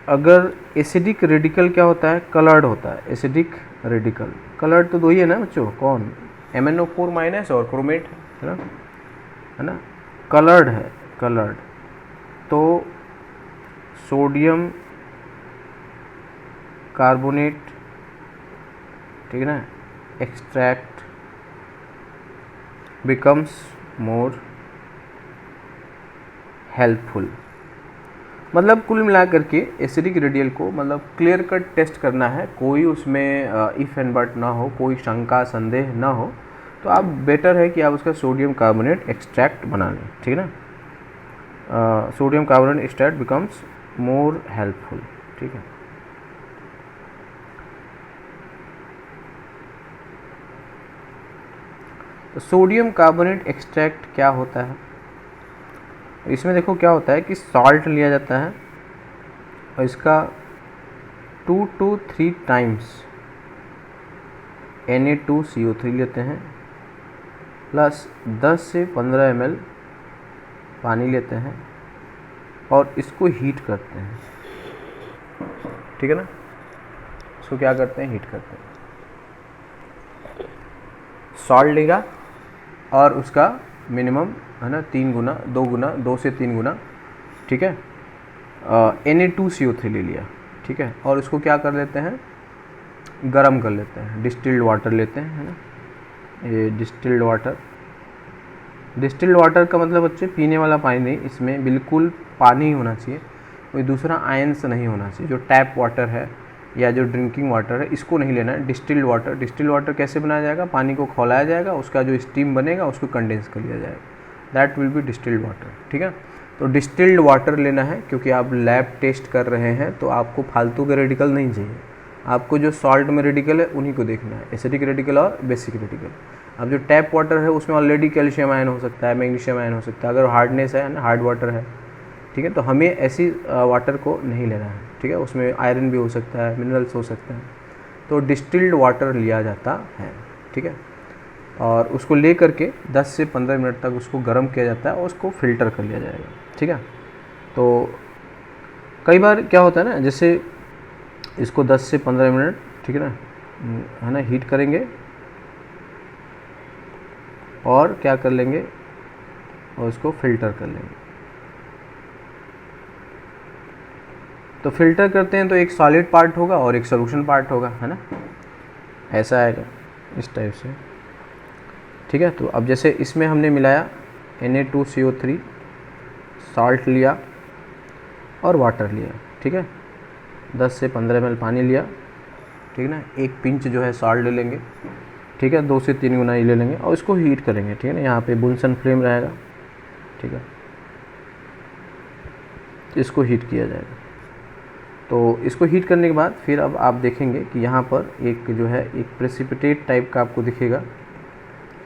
अगर एसिडिक रेडिकल क्या होता है, कलर्ड होता है, एसिडिक रेडिकल कलर्ड तो दो ही है ना बच्चों, कौन, MnO4 माइनस और क्रोमेट, है ना, कलर्ड है, कलर्ड, तो सोडियम कार्बोनेट, ठीक है ना, एक्सट्रैक्ट बिकम्स मोर हेल्पफुल। मतलब कुल मिलाकर के एसिडिक रेडियल को मतलब क्लियर कट टेस्ट करना है, कोई उसमें इफ़ एंड बट ना हो, कोई शंका संदेह ना हो, तो आप बेटर है कि आप उसका सोडियम कार्बोनेट एक्सट्रैक्ट बना लें, ठीक है ना। Sodium carbonate extract becomes more helpful, ठीक है। तो सोडियम कार्बोनेट एक्सट्रैक्ट क्या होता है, इसमें देखो क्या होता है कि सॉल्ट लिया जाता है और इसका 2 to 3 टाइम्स Na2CO3 लेते हैं, प्लस 10 से 15 ml पानी लेते हैं और इसको हीट करते हैं, ठीक है ना, इसको क्या करते हैं, हीट करते हैं। सॉल्ट लेगा और उसका मिनिमम है ना 2 से 3 गुना, ठीक है, Na2CO3 ले लिया, ठीक है, और उसको क्या कर लेते हैं, गरम कर लेते हैं, डिस्टिल्ड वाटर लेते हैं, है ना, ये डिस्टिल्ड वाटर का मतलब बच्चे पीने वाला पानी नहीं, इसमें बिल्कुल पानी ही होना चाहिए, कोई दूसरा आयंस नहीं होना चाहिए। जो टैप वाटर है या जो ड्रिंकिंग वाटर है इसको नहीं लेना है। डिस्टिल्ड वाटर कैसे बनाया जाएगा, पानी को खौलाया जाएगा, उसका जो स्टीम बनेगा उसको कंडेंस कर लिया जाएगा, that will be distilled water, ठीक है। तो डिस्टिल्ड वाटर लेना है, क्योंकि आप लैब टेस्ट कर रहे हैं तो आपको फालतू के रेडिकल नहीं चाहिए, आपको जो सॉल्ट में रेडिकल है उन्हीं को देखना है, एसिडिक रेडिकल और बेसिक रेडिकल। अब जो टैप वाटर है उसमें ऑलरेडी कैल्शियम आयन हो सकता है, मैग्नीशियम आयन हो सकता है, अगर हार्डनेस है ना, हार्ड वाटर है, ठीक है, तो हमें ऐसी वाटर को नहीं लेना है, ठीक है, उसमें आयरन भी हो सकता है, मिनरल्स हो सकते हैं, तो डिस्टिल्ड वाटर लिया जाता है, ठीक है, और उसको ले करके 10 से 15 मिनट तक उसको गर्म किया जाता है और उसको फ़िल्टर कर लिया जाएगा, ठीक है। तो कई बार क्या होता है ना, जैसे इसको 10 से 15 मिनट, ठीक है ना, हीट करेंगे और क्या कर लेंगे, और इसको फ़िल्टर कर लेंगे। तो फ़िल्टर करते हैं तो एक सॉलिड पार्ट होगा और एक सॉल्यूशन पार्ट होगा, है ना, ऐसा आएगा इस टाइप से, ठीक है। तो अब जैसे इसमें हमने मिलाया Na2CO3, साल्ट लिया और वाटर लिया, ठीक है, 10 से 15 ml पानी लिया, ठीक है ना, एक पिंच जो है साल्ट ले लेंगे, ठीक है, 2 से 3 गुना ही ले लेंगे और इसको हीट करेंगे, ठीक है ना, यहाँ पे बुनसन फ्लेम रहेगा, ठीक है, इसको हीट किया जाएगा। तो इसको हीट करने के बाद फिर अब आप देखेंगे कि यहाँ पर एक जो है एक प्रेसिपिटेट टाइप का आपको दिखेगा,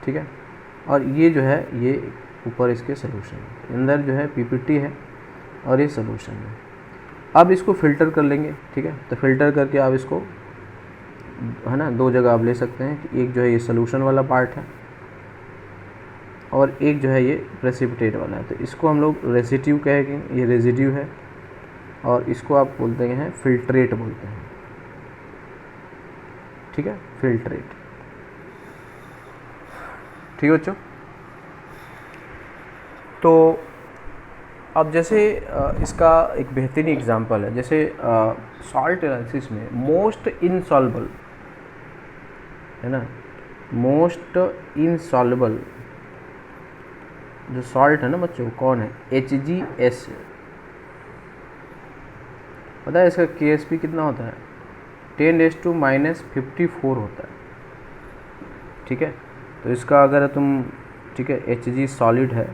ठीक है, और ये जो है ये ऊपर इसके सोल्यूशन है, अंदर जो है पीपीटी है और ये सोल्यूशन है। अब इसको फ़िल्टर कर लेंगे, ठीक है, तो फ़िल्टर करके आप इसको, है ना, दो जगह आप ले सकते हैं कि एक जो है ये सोल्यूशन वाला पार्ट है और एक जो है ये प्रेसिपिटेट वाला है। तो इसको हम लोग रेसिड्यू कहेंगे, ये रेसिड्यू है, और इसको आप बोलते हैं फ़िल्ट्रेट बोलते हैं, ठीक है, फ़िल्ट्रेट, ठीक है बच्चों। तो अब जैसे इसका एक बेहतरीन एग्जांपल है, जैसे सॉल्ट एनालिसिस में मोस्ट इनसॉल्युबल, है ना, मोस्ट इनसॉल्युबल जो सॉल्ट है ना बच्चों, कौन है, HgS। पता है इसका KSP कितना होता है, 10⁻⁻54 होता है, ठीक है। तो इसका अगर तुम, ठीक है, Hg सॉलिड है,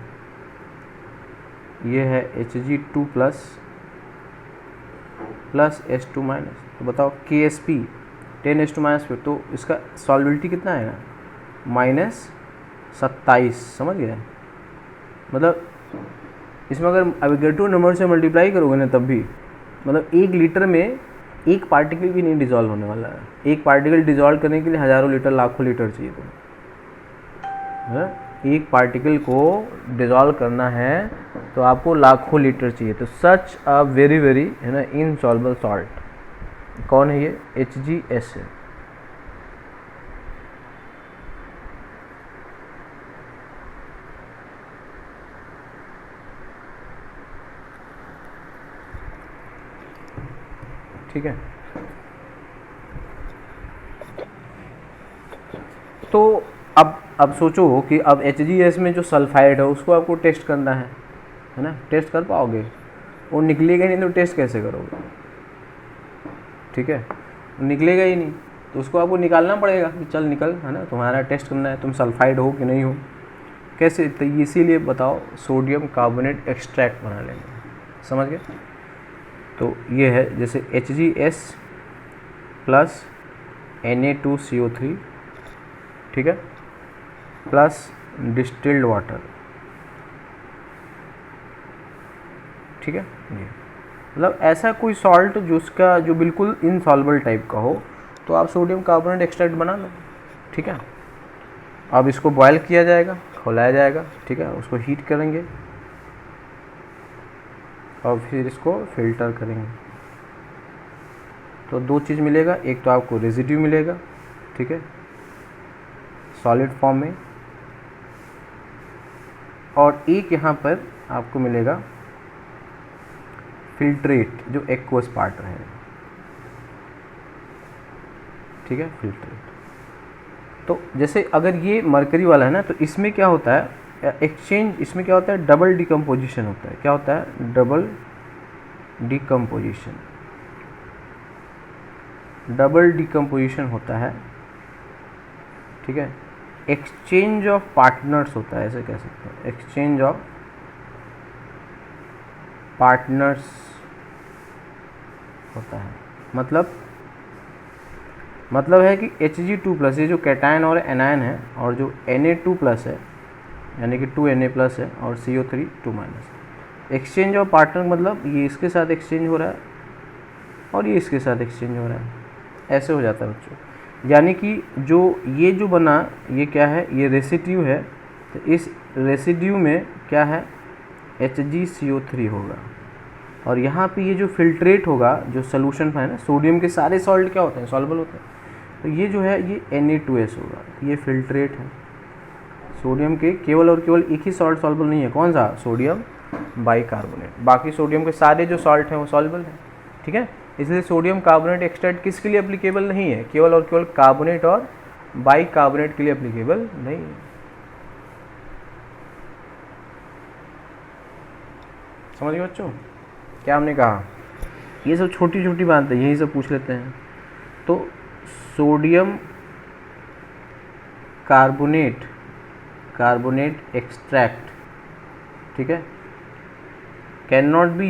ये है Hg2 प्लस H2 माइनस, तो बताओ KSP 10⁻⁻4, तो इसका सॉल्युबिलिटी कितना आएगा, -27, समझ गए। मतलब इसमें अगर एवोगैड्रो नंबर से मल्टीप्लाई करोगे ना तब भी, मतलब 1 लीटर में एक पार्टिकल भी नहीं डिज़ोल्व होने वाला है। एक पार्टिकल डिज़ोल्व करने के लिए हज़ारों लीटर, लाखों लीटर चाहिए तुम्हें, है, एक पार्टिकल को डिज़ोल्व करना है तो आपको लाखों लीटर चाहिए। तो सच अ वेरी वेरी, है ना, इनसॉल्युबल सॉल्ट कौन है, ये HgS है, ठीक है। तो अब सोचो कि अब HgS में जो सल्फाइड है उसको आपको टेस्ट करना है ना, टेस्ट कर पाओगे, वो निकलेगा नहीं तो टेस्ट कैसे करोगे, ठीक है, निकलेगा ही नहीं, तो उसको आपको निकालना पड़ेगा कि चल निकल, है ना, तुम्हारा टेस्ट करना है तुम सल्फाइड हो कि नहीं हो, कैसे, तो इसीलिए बताओ सोडियम कार्बोनेट एक्सट्रैक्ट बना लेंगे, समझ गए। तो ये है जैसे HgS प्लस Na2CO3, ठीक है, प्लस डिस्टिल्ड वाटर, ठीक है, ये मतलब ऐसा कोई सॉल्ट जो बिल्कुल इनसॉल्युबल टाइप का हो, तो आप सोडियम कार्बोनेट एक्सट्रैक्ट बना लो, ठीक है। अब इसको बॉयल किया जाएगा, खौलाया जाएगा, ठीक है, उसको हीट करेंगे और फिर इसको फ़िल्टर करेंगे। तो दो चीज़ मिलेगा, एक तो आपको रेजिड्यू मिलेगा, ठीक है, सॉलिड फॉर्म में, और एक यहाँ पर आपको मिलेगा फिल्ट्रेट जो एक्वस पार्ट रहेगा, ठीक है, फिल्ट्रेट। तो जैसे अगर ये मरकरी वाला है ना, तो इसमें क्या होता है एक्सचेंज, इसमें क्या होता है, डबल डिकम्पोजिशन होता है। क्या होता है, डबल डिकम्पोजिशन, डबल डिकम्पोजिशन होता है, ठीक है, एक्सचेंज ऑफ पार्टनर्स होता है, ऐसे कह सकते हैं, एक्सचेंज ऑफ पार्टनर्स होता है। मतलब मतलब है कि Hg2+, ये जो कैटायन और एनायन है, और जो Na2+ है यानी कि 2Na+ है, और CO3 2-, एक्सचेंज ऑफ पार्टनर मतलब ये इसके साथ एक्सचेंज हो रहा है और ये इसके साथ एक्सचेंज हो रहा है, ऐसे हो जाता है बच्चों। यानी कि ये जो बना ये क्या है, ये रेसिड्यू है, तो इस रेसिड्यू में क्या है, HgCO3 होगा, और यहाँ पे ये जो फिल्ट्रेट होगा, जो सोल्यूशन है ना, सोडियम के सारे सॉल्ट क्या होते हैं, सॉल्युबल होते हैं, तो ये जो है ये Na2S होगा, ये फिल्ट्रेट है। सोडियम के केवल और केवल एक ही सॉल्ट सॉल्युबल नहीं है, कौन सा, सोडियम बाइकार्बोनेट, बाकी सोडियम के सारे जो सॉल्ट हैं वो सॉल्युबल हैं, ठीक है। इसलिए सोडियम कार्बोनेट एक्सट्रैक्ट किसके लिए एप्लीकेबल नहीं है, केवल और केवल कार्बोनेट और बाइकार्बोनेट के लिए एप्लीकेबल नहीं है। समझ गए बच्चों क्या हमने कहा, ये सब छोटी छोटी बात है, यही सब पूछ लेते हैं। तो सोडियम कार्बोनेट एक्सट्रैक्ट, ठीक है, can not be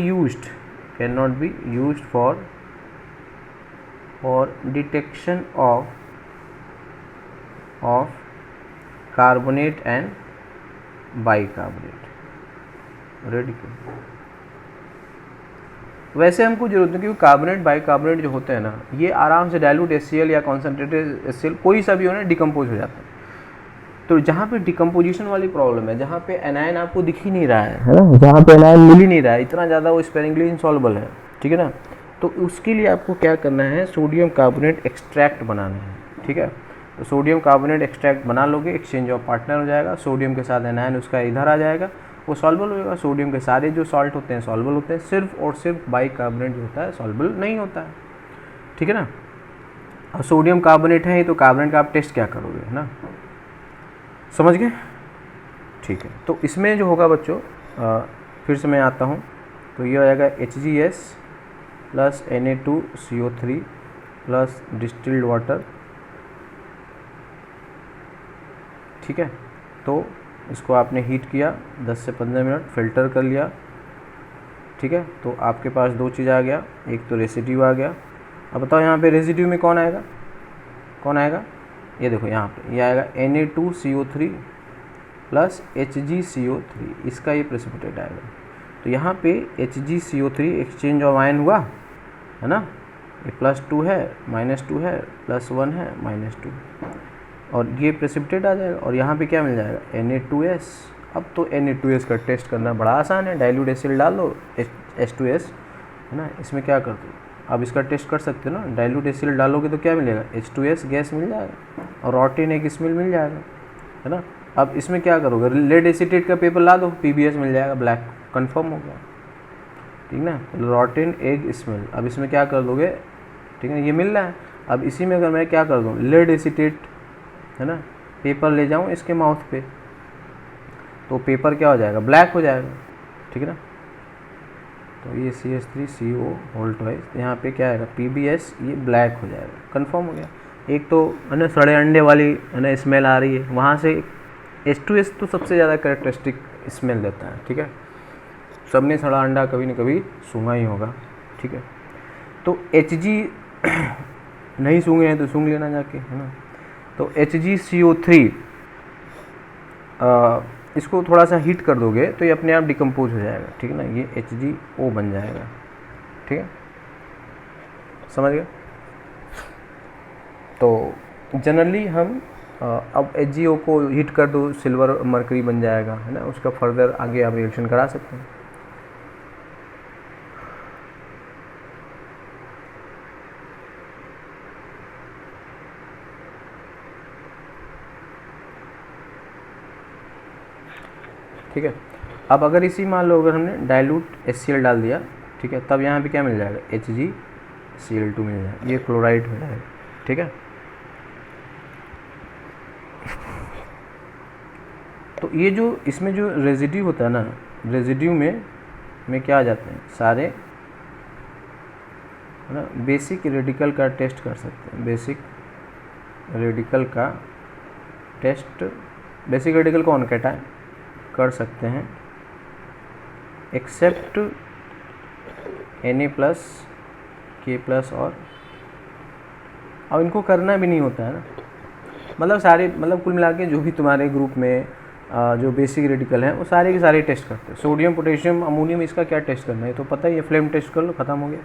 used for detection of carbonate and bicarbonate radical. वैसे हमको जरूरत नहीं, क्योंकि कार्बोनेट बाइकार्बोनेट जो होते हैं ना, ये आराम से डाइल्यूट HCl या कॉन्सेंट्रेटेड HCl कोई सा भी हो ना, डिकम्पोज हो जाता है। तो जहाँ पे डिकम्पोजिशन वाली प्रॉब्लम है, जहाँ पे एनायन आपको दिख ही नहीं रहा है ना, जहाँ पे एनायन मिल ही नहीं रहा है, इतना ज़्यादा वो स्पेरिंगली इनसॉल्युबल है, ठीक है ना, तो उसके लिए आपको क्या करना है, सोडियम कार्बोनेट एक्सट्रैक्ट बनाना है, ठीक है। तो सोडियम कार्बोनेट एक्सट्रैक्ट बना लोगे, एक्सचेंज ऑफ पार्टनर हो जाएगा, सोडियम के साथ एनायन उसका इधर आ जाएगा, वो सॉल्युबल होगा। सोडियम के सारे जो सॉल्ट होते हैं सॉल्युबल होते हैं, सिर्फ और सिर्फ बाइकार्बोनेट जो होता है सॉल्युबल नहीं होता है, ठीक है ना। अब सोडियम कार्बोनेट है तो कार्बोनेट का आप टेस्ट क्या करोगे, है ना, समझ गए, ठीक है। तो इसमें जो होगा बच्चों, फिर से मैं आता हूँ, तो ये हो जाएगा HgS plus Na2CO3 plus distilled water, ठीक है। तो इसको आपने हीट किया 10 से 15 मिनट, फिल्टर कर लिया, ठीक है। तो आपके पास दो चीज़ आ गया, एक तो रेसिड्यू आ गया। अब बताओ यहाँ पे रेसिड्यू में कौन आएगा, ये देखो यहाँ पे ये आएगा Na2CO3 प्लस HgCO3, इसका ये प्रेसिपिटेट आएगा। तो यहाँ पे HgCO3 एक्सचेंज ऑफ आयन हुआ है ना, ये +2 है, -2 है, +1 है, -2, और ये प्रेसिपिटेट आ जाएगा। और यहाँ पे क्या मिल जाएगा, Na2S। अब तो Na2S का टेस्ट करना बड़ा आसान है, डाइल्यूट HCl डाल दो, H2S है ना, इसमें क्या कर दो, अब इसका टेस्ट कर सकते हो ना, डाइल्यूट HCl डालोगे तो क्या मिलेगा, H2S गैस मिल जाएगा, और रॉटिन एक स्मेल मिल जाएगा, है ना। अब इसमें क्या करोगे, लेड एसीटेट का पेपर ला दो, PBS मिल जाएगा, ब्लैक कंफर्म हो गया, ठीक ना, रॉटिन एग स्मेल। अब इसमें क्या कर दोगे, ठीक है, ये मिल रहा है। अब इसी में अगर मैं क्या कर दूँ, लेड एसीटेट है ना, पेपर ले जाऊँ इसके माउथ पे, तो पेपर क्या हो जाएगा, ब्लैक हो जाएगा, ठीक है ना। तो ये CH3CO होल ट्वाइस, यहाँ पे क्या आएगा, PBS, ये ब्लैक हो जाएगा, कंफर्म हो गया। एक तो है ना सड़े अंडे वाली है ना स्मेल आ रही है, वहाँ से H2S तो सबसे ज़्यादा कैरेक्टरिस्टिक स्मेल देता है, ठीक है। सबने सड़ा अंडा कभी न कभी सूंघा ही होगा, ठीक है। तो Hg नहीं सूंघे हैं तो सूंघ लेना जाके, है ना। तो HgCO3 इसको थोड़ा सा हीट कर दोगे तो ये अपने आप डिकम्पोज हो जाएगा, ठीक है ना, ये HgO बन जाएगा, ठीक है, समझ गए। तो जनरली हम अब HgO को हीट कर दो, सिल्वर मरकरी बन जाएगा, है ना, उसका फर्दर आगे आप रिएक्शन करा सकते हैं। ठीक है। अब अगर इसी मान लो अगर हमने डाइल्यूट HCl डाल दिया, ठीक है, तब यहाँ पे क्या मिल जाएगा, HgCl2 मिल जाएगा, ये क्लोराइड हो जाएगा, ठीक है। तो ये जो इसमें जो रेजिड्यू होता है ना, रेजिड्यू में क्या आ जाते हैं, सारे है ना, बेसिक रेडिकल का टेस्ट कर सकते हैं, बेसिक रेडिकल का टेस्ट, बेसिक रेडिकल कौन कैटायन कर सकते हैं, एक्सेप्ट Na+, K+ और और इनको करना भी नहीं होता है ना, मतलब सारे, मतलब कुल मिला के जो भी तुम्हारे ग्रुप में जो बेसिक रेडिकल हैं वो सारे के सारे टेस्ट करते हैं। सोडियम, पोटेशियम, अमोनियम, इसका क्या टेस्ट करना है तो पता ही है, फ्लेम टेस्ट कर लो, ख़त्म हो गया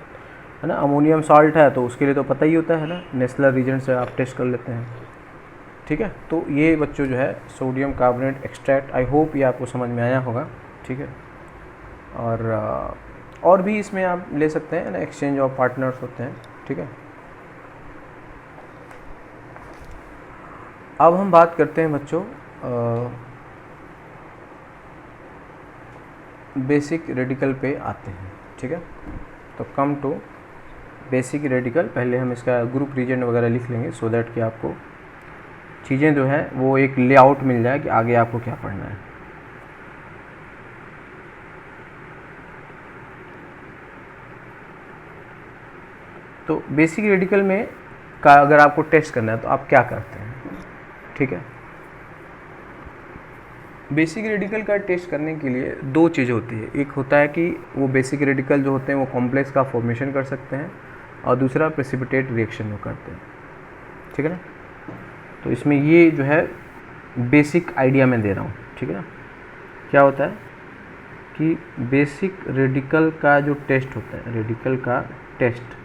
है ना। अमोनियम सॉल्ट है तो उसके लिए तो पता ही होता है ना, नेस्लर रीजन से आप टेस्ट कर लेते हैं, ठीक है। तो ये बच्चों जो है sodium carbonate extract, I hope ये आपको समझ में आया होगा, ठीक है। और भी इसमें आप ले सकते हैं ना, एक्सचेंज ऑफ पार्टनर्स होते हैं, ठीक है। अब हम बात करते हैं बच्चों बेसिक रेडिकल पे आते हैं, ठीक है। तो कम टू बेसिक रेडिकल, पहले हम इसका ग्रुप रीजन वगैरह लिख लेंगे सो दैट कि आपको चीज़ें जो है वो एक लेआउट मिल जाए कि आगे आपको क्या पढ़ना है। तो बेसिक रेडिकल में का अगर आपको टेस्ट करना है तो आप क्या करते हैं, ठीक है। बेसिक रेडिकल का टेस्ट करने के लिए दो चीज़ें होती है, एक होता है कि वो बेसिक रेडिकल जो होते हैं वो कॉम्प्लेक्स का फॉर्मेशन कर सकते हैं, और दूसरा प्रेसिपिटेट रिएक्शन वो करते हैं, ठीक है ना। तो इसमें ये जो है बेसिक आइडिया मैं दे रहा हूँ, ठीक है ना। क्या होता है कि बेसिक रेडिकल का जो टेस्ट होता है, रेडिकल का टेस्ट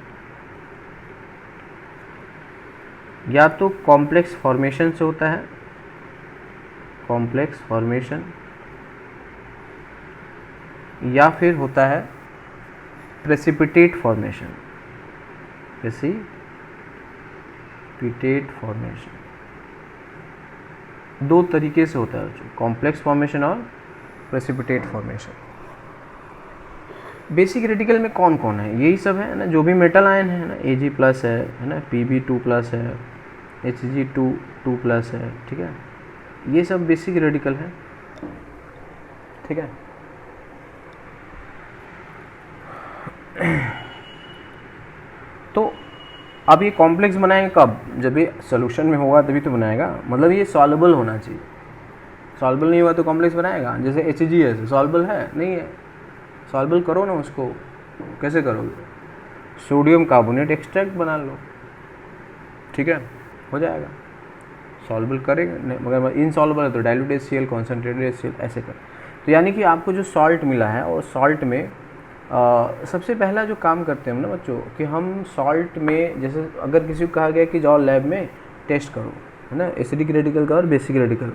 या तो कॉम्प्लेक्स फॉर्मेशन से होता है, कॉम्प्लेक्स फॉर्मेशन, या फिर होता है प्रेसिपिटेट फॉर्मेशन, प्रेसिपिटेट फॉर्मेशन। दो तरीके से होता है, कॉम्प्लेक्स फॉर्मेशन और प्रेसिपिटेट फॉर्मेशन। बेसिक रेडिकल में कौन कौन है, यही सब है ना, जो भी मेटल आयन है ना, Ag+ है ना, Pb2+ है, Hg2+ है, ठीक है। ये सब बेसिक रेडिकल है, ठीक है। तो अब ये कॉम्प्लेक्स बनाएंगे कब, जब ये सोल्यूशन में होगा तभी तो बनाएगा, मतलब ये सॉल्युबल होना चाहिए। सॉल्युबल नहीं हुआ तो कॉम्प्लेक्स बनाएगा, जैसे Hg सॉल्युबल है नहीं है, सॉल्युबल करो ना उसको, कैसे करोगे, सोडियम कार्बोनेट एक्सट्रैक्ट बना लो, ठीक है, हो जाएगा। सॉल्युबल करेंगे मगर इनसॉल्युबल है तो डाइल्यूट HCl, कॉन्सेंट्रेटेड HCl, ऐसे कर। तो यानी कि आपको जो सॉल्ट मिला है और सॉल्ट में सबसे पहला जो काम करते हैं हम ना बच्चों, कि हम सॉल्ट में, जैसे अगर किसी को कहा गया कि जाओ लैब में टेस्ट करो, है ना, एसिडिक रेडिकल का और बेसिक रेडिकल,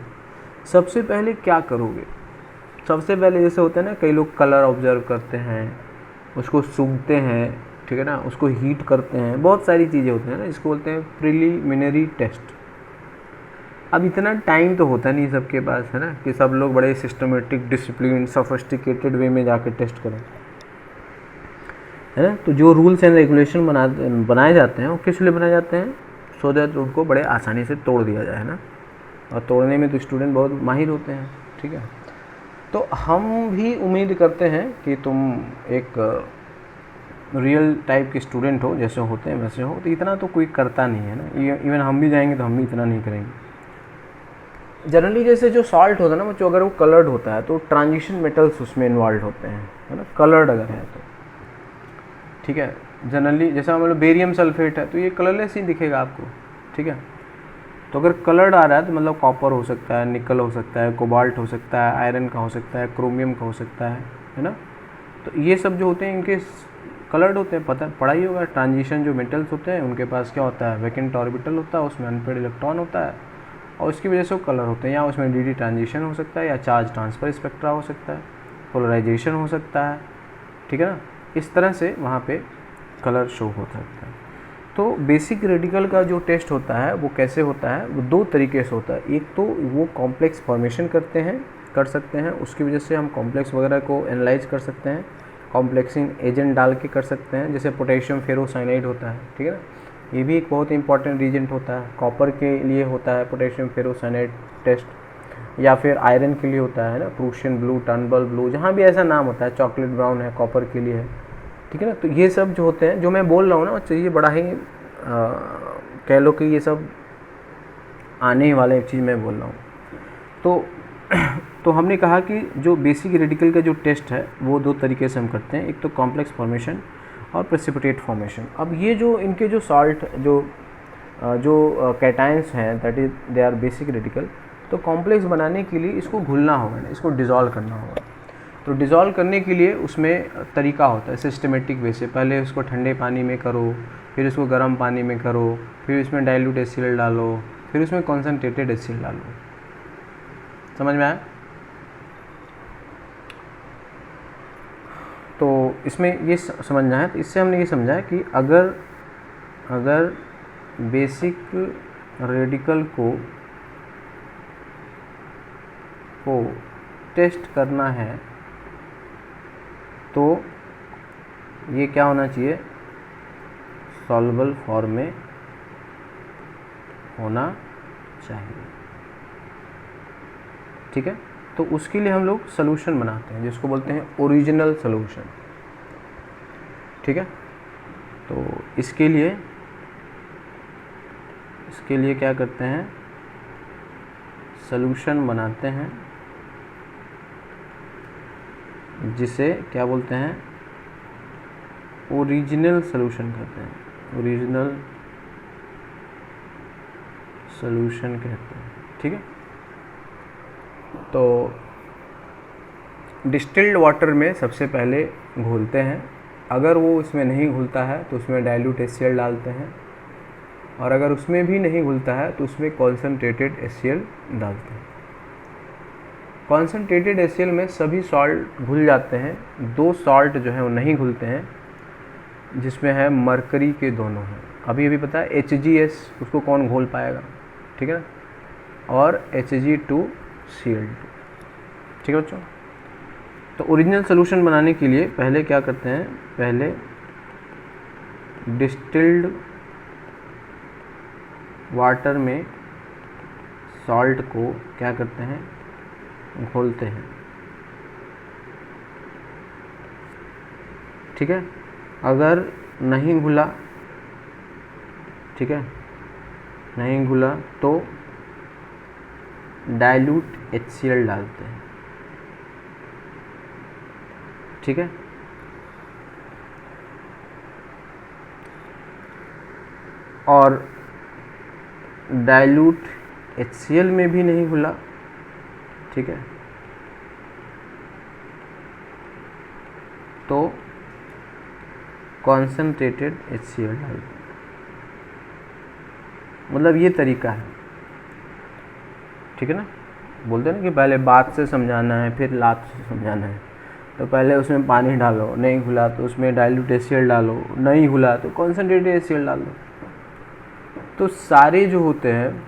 सबसे पहले क्या करोगे, सबसे पहले जैसे होता है ना, कई लोग कलर ऑब्जर्व करते हैं, उसको सूंघते हैं, ठीक है ना, उसको हीट करते हैं, बहुत सारी चीज़ें होती हैं ना, इसको बोलते हैं प्रिलिमिनरी टेस्ट। अब इतना टाइम तो होता नहीं सबके पास, है ना, कि सब लोग बड़े सिस्टमेटिक, डिसिप्लिन, सोफिस्टिकेटेड वे में जाकर टेस्ट करें, है ना। तो जो रूल्स एंड रेगुलेशन बनाए जाते हैं वो किस लिए बनाए जाते हैं, सो दैट उनको बड़े आसानी से तोड़ दिया जाए, है ना, और तोड़ने में तो स्टूडेंट बहुत माहिर होते हैं, ठीक है। तो हम भी उम्मीद करते हैं कि तुम एक रियल टाइप के स्टूडेंट हो, जैसे होते हैं वैसे हो, तो इतना तो कोई करता नहीं है ना, इवन हम भी जाएंगे तो हम भी इतना नहीं करेंगे। जनरली जैसे जो सॉल्ट होता है ना बच्चों, अगर वो कलर्ड होता है तो ट्रांजिशन मेटल्स उसमें इन्वॉल्व होते हैं, है ना, कलर्ड अगर है तो, ठीक है। जनरली जैसा मतलब बेरियम सल्फेट है तो ये कलरलेस ही दिखेगा आपको, ठीक है। तो अगर कलर्ड आ रहा है तो मतलब कॉपर हो सकता है, निकल हो सकता है, कोबाल्ट हो सकता है, आयरन का हो सकता है, क्रोमियम का हो सकता है ना। तो ये सब जो होते हैं इनके कलर्ड होते हैं, पढ़ा ही होगा। ट्रांजिशन जो मेटल्स होते हैं उनके पास क्या होता है, वैकेंट ऑर्बिटल होता है, उसमें अनपेड इलेक्ट्रॉन होता है और उसकी वजह से वो कलर होते हैं, या उसमें डी ट्रांजिशन हो सकता है, या चार्ज ट्रांसफ़र स्पेक्ट्रा हो सकता है, पोलराइजेशन हो सकता है, ठीक है ना। इस तरह से वहाँ पे कलर शो हो सकता है। तो बेसिक रेडिकल का जो टेस्ट होता है वो कैसे होता है, वो दो तरीके से होता है। एक तो वो कॉम्प्लेक्स फॉर्मेशन कर सकते हैं, उसकी वजह से हम कॉम्प्लेक्स वगैरह को एनालाइज कर सकते हैं, कॉम्प्लेक्सिंग एजेंट डाल के कर सकते हैं, जैसे पोटेशियम फेरोसाइनाइड होता है, ठीक है ना, ये भी एक बहुत इंपॉर्टेंट रीजेंट होता है। कॉपर के लिए होता है पोटेशियम फेरोसाइनाइड टेस्ट, या फिर आयरन के लिए होता है ना, प्रूशियन ब्लू, टर्नबल ब्लू, जहाँ भी ऐसा नाम होता है, चॉकलेट ब्राउन है, कॉपर के लिए है, ठीक है ना। तो ये सब जो होते हैं, जो मैं बोल रहा हूँ ना, चाहिए बड़ा ही कह लो कि ये सब आने वाले चीज़ मैं बोल रहा हूँ। तो हमने कहा कि जो बेसिक रेडिकल का जो टेस्ट है वो दो तरीके से हम करते हैं, एक तो कॉम्प्लेक्स फॉर्मेशन और प्रेसिपिटेट फॉर्मेशन। अब ये जो इनके जो सॉल्ट जो जो कैटायंस हैं that is they are basic radical. तो कॉम्प्लेक्स बनाने के लिए इसको घुलना होगा ना, इसको डिज़ोल्व करना होगा। तो डिज़ोल्व करने के लिए उसमें तरीका होता है सिस्टमेटिक वे से। पहले उसको ठंडे पानी में करो, फिर उसको गर्म पानी में करो, फिर उसमें डाइल्यूट HCl डालो, फिर उसमें कॉन्सनट्रेटेड HCl डालो। समझ में आया? तो इसमें ये समझना है। तो इससे हमने ये समझा है कि अगर बेसिक रेडिकल को टेस्ट करना है तो ये क्या होना चाहिए, सॉल्युबल फॉर्म में होना चाहिए। ठीक है, तो उसके लिए हम लोग सॉल्यूशन बनाते हैं जिसको बोलते हैं ओरिजिनल सॉल्यूशन। ठीक है, तो इसके लिए क्या करते हैं, सॉल्यूशन बनाते हैं जिसे क्या बोलते हैं, ओरिजिनल सॉल्यूशन कहते हैं, ओरिजिनल सॉल्यूशन कहते हैं। ठीक है, तो डिस्टिल्ड वाटर में सबसे पहले घोलते हैं। अगर वो उसमें नहीं घुलता है तो उसमें डाइल्यूट HCl डालते हैं, और अगर उसमें भी नहीं घुलता है तो उसमें कॉन्सनट्रेटेड HCl डालते हैं। कॉन्सनट्रेटेड HCl में सभी सॉल्ट घुल जाते हैं, 2 सॉल्ट जो है वो नहीं घुलते हैं, जिसमें है मरकरी के दोनों हैं। अभी पता है HgS, उसको कौन घोल पाएगा? ठीक है ना, और Hg2Cl2। ठीक है बच्चों, तो ओरिजिनल सॉल्यूशन बनाने के लिए पहले क्या करते हैं, पहले डिस्टिल्ड वाटर में सॉल्ट को क्या करते हैं, घोलते हैं। ठीक है, अगर नहीं घुला, ठीक है, नहीं घुला तो डाइल्यूट HCl डालते हैं। ठीक है, और डाइल्यूट HCl में भी नहीं घुला, ठीक है, तो कॉन्सनट्रेटेड HCl डालते हैं। मतलब ये तरीका है। ठीक है ना, बोलते हैं ना कि पहले बात से समझाना है फिर लात से समझाना है। तो पहले उसमें पानी डालो, नहीं घुला तो उसमें डाइल्यूट HCl डालो, नहीं घुला तो कॉन्सनट्रेटेड HCl डालो। तो सारे जो होते हैं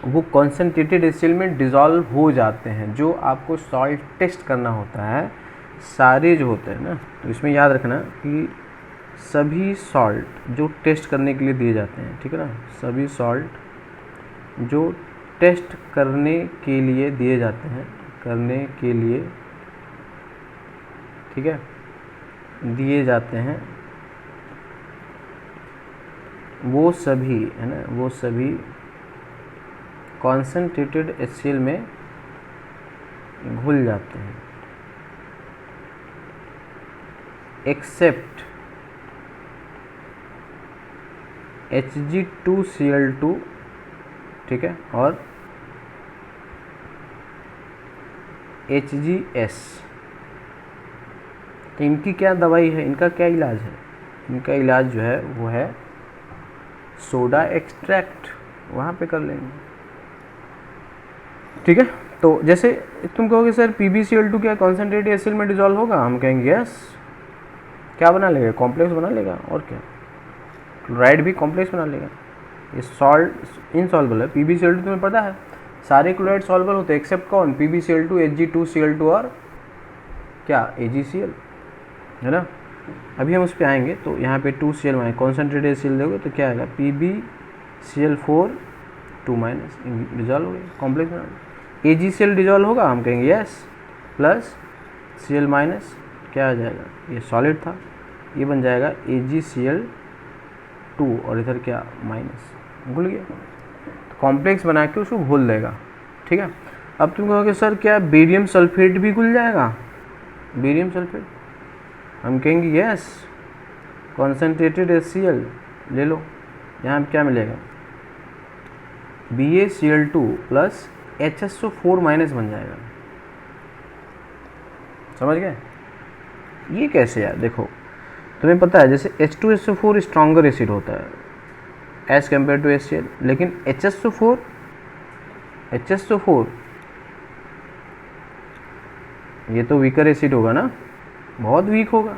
वो कॉन्सनट्रेटेड HCl में डिज़ोल्व हो जाते हैं। जो आपको सॉल्ट टेस्ट करना होता है, सारे जो होते हैं ना, तो इसमें याद रखना कि सभी सॉल्ट जो टेस्ट करने के लिए दिए जाते हैं, ठीक है ना, सभी सॉल्ट जो टेस्ट करने के लिए दिए जाते हैं, करने के लिए, ठीक है, दिए जाते हैं, वो सभी है ना, वो सभी कॉन्सनट्रेटेड HCl में घुल जाते हैं, एक्सेप्ट Hg2Cl2, ठीक है, और HgS। तो इनकी क्या दवाई है, इनका क्या इलाज है? इनका इलाज जो है वो है सोडा एक्सट्रैक्ट, वहाँ पे कर लेंगे। ठीक है, तो जैसे तुम कहोगे सर PbCl2 क्या कॉन्सनट्रेटेड HCl में डिजॉल्व होगा? हम कहेंगे यस। क्या बना लेगा? कॉम्प्लेक्स बना लेगा। और क्या, क्लोराइड भी कॉम्प्लेक्स बना लेगा। ये सॉल्ट इनसॉल्युबल है। PbCl2 तुम्हें पता है सारे क्लोराइड सॉल्युबल होते हैं एक्सेप्ट कौन? PbCl2, Hg2Cl2 और क्या, AgCl, है ना। अभी हम उस पर आएंगे। तो यहाँ पे 2Cl माइनस कॉन्सनट्रेटेड HCl दोगे तो क्या आएगा, PbCl4 2 माइनस, डिजॉल्व हो गया, कॉम्प्लेक्स बना लो। AgCl डिजॉल्व होगा? हम कहेंगे यस, प्लस Cl माइनस क्या आ जाएगा, ये सॉलिड था, ये बन जाएगा AgCl2 और इधर क्या माइनस, घुल गया। तो कॉम्प्लेक्स बना के उसको घोल देगा। ठीक है, अब तुम कहोगे सर क्या बेरियम सल्फेट भी घुल जाएगा? बेरियम सल्फेट, हम कहेंगे यस, कॉन्सनट्रेटेड HCl ले लो, यहाँ पे क्या मिलेगा, BaCl2 प्लस HSO4 माइनस बन जाएगा। समझ गए? ये कैसे यार, देखो तुम्हें पता है जैसे H2SO4 स्ट्रॉन्गर एसिड होता है एज कम्पेयर टू HCl, लेकिन HSO4 ये तो वीकर एसिड होगा ना, बहुत वीक होगा।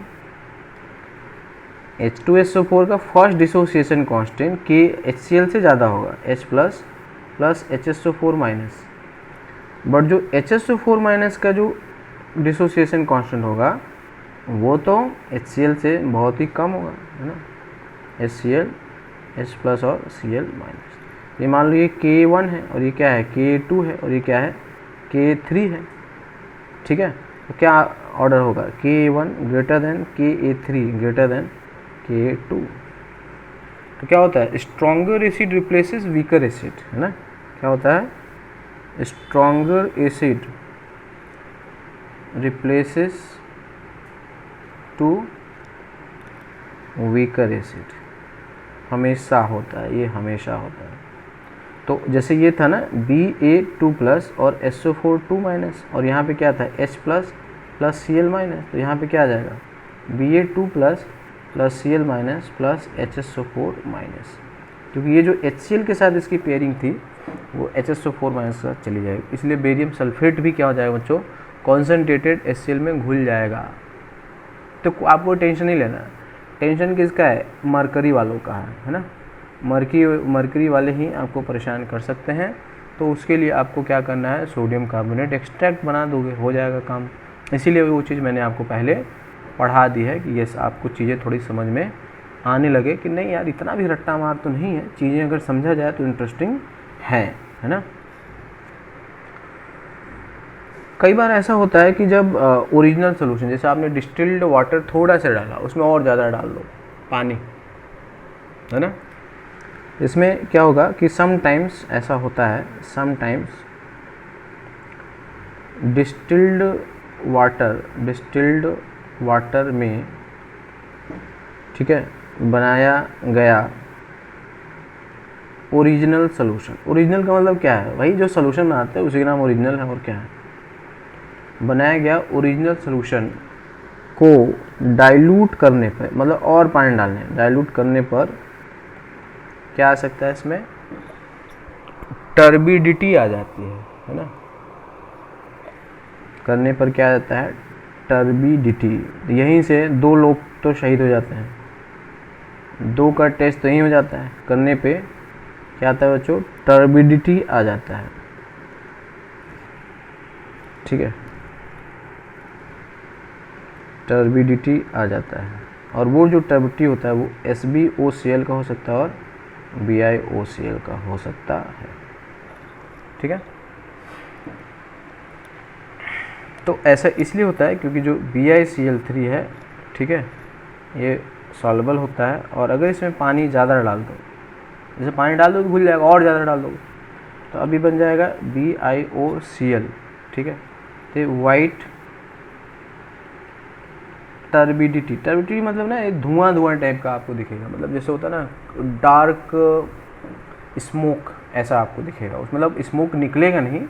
H2SO4 का first dissociation constant K HCl से ज़्यादा होगा, H plus HSO4 minus, but जो HSO4 माइनस का जो डिसोसिएशन कांस्टेंट होगा वो तो HCl से बहुत ही कम होगा, है ना, HCl H प्लस और Cl माइनस। ये मान लो ये K1 है और ये क्या है K2 है और ये क्या है K3 है, ठीक है। तो क्या ऑर्डर होगा, K1 greater than Ka3 greater than K2। तो क्या होता है, stronger acid replaces weaker acid, है ना, क्या होता है, stronger acid replaces to weaker acid, हमेशा होता है, ये हमेशा होता है। तो जैसे ये था ना Ba2 प्लस और SO4 2 माइनस, और यहाँ पे क्या था H plus plus Cl minus, तो यहाँ पे क्या आ जाएगा Ba2 plus plus Cl minus plus HSO4 minus, क्योंकि ये जो HCl के साथ इसकी पेयरिंग थी वो HSO4 माइनस के साथ चली जाएगी, इसलिए बेरियम सल्फेट भी क्या हो जाएगा बच्चों, कॉन्सेंट्रेटेड HCl में घुल जाएगा। तो आपको टेंशन नहीं लेना, टेंशन किसका है, मरकरी वालों का है ना, मरकरी वाले ही आपको परेशान कर सकते हैं। तो उसके लिए आपको क्या करना है, सोडियम कार्बोनेट एक्सट्रैक्ट बना दोगे, हो जाएगा काम। इसीलिए वो चीज़ मैंने आपको पहले पढ़ा दी है कि ये आपको चीज़ें थोड़ी समझ में आने लगे कि नहीं यार इतना भी रट्टा मार तो नहीं है, चीज़ें अगर समझा जाए तो इंटरेस्टिंग है ना। कई बार ऐसा होता है कि जब ओरिजिनल सोल्यूशन, जैसे आपने डिस्टिल्ड वाटर थोड़ा सा डाला, उसमें और ज़्यादा डाल दो पानी, है ना, इसमें क्या होगा कि समटाइम्स ऐसा होता है, समटाइम्स डिस्टिल्ड वाटर में, ठीक है, बनाया गया ओरिजिनल सोल्यूशन। ओरिजिनल का मतलब क्या है, वही जो सोल्यूशन बनाते हैं उसी का नाम ओरिजिनल है, और क्या है, बनाया गया ओरिजिनल सोल्यूशन को डाइल्यूट करने पर, मतलब और पानी डालने, डाइल्यूट करने पर क्या आ सकता है, इसमें टर्बिडिटी आ जाती है ना, करने पर क्या आ जाता है, टर्बिडिटी। यहीं से 2 लोग तो शहीद हो जाते हैं, 2 का टेस्ट तो यहीं हो जाता है, करने पे क्या आता है बच्चों, टर्बिडिटी आ जाता है, ठीक है, टर्बिडिटी आ जाता है। और वो जो टर्बिडिटी होता है वो SbOCl का हो सकता है और BiOCl का हो सकता है, ठीक है। तो ऐसा इसलिए होता है क्योंकि जो BiCl3 है, ठीक है, ये सॉल्युबल होता है, और अगर इसमें पानी ज़्यादा डाल दो, जैसे पानी डाल दो तो घुल जाएगा, और ज़्यादा डाल दो तो अभी बन जाएगा BiOCl, ठीक है। तो वाइट टर्बिडिटी मतलब ना एक धुआं टाइप का आपको दिखेगा, मतलब जैसे होता है ना डार्क स्मोक, ऐसा आपको दिखेगा, उस मतलब स्मोक निकलेगा नहीं,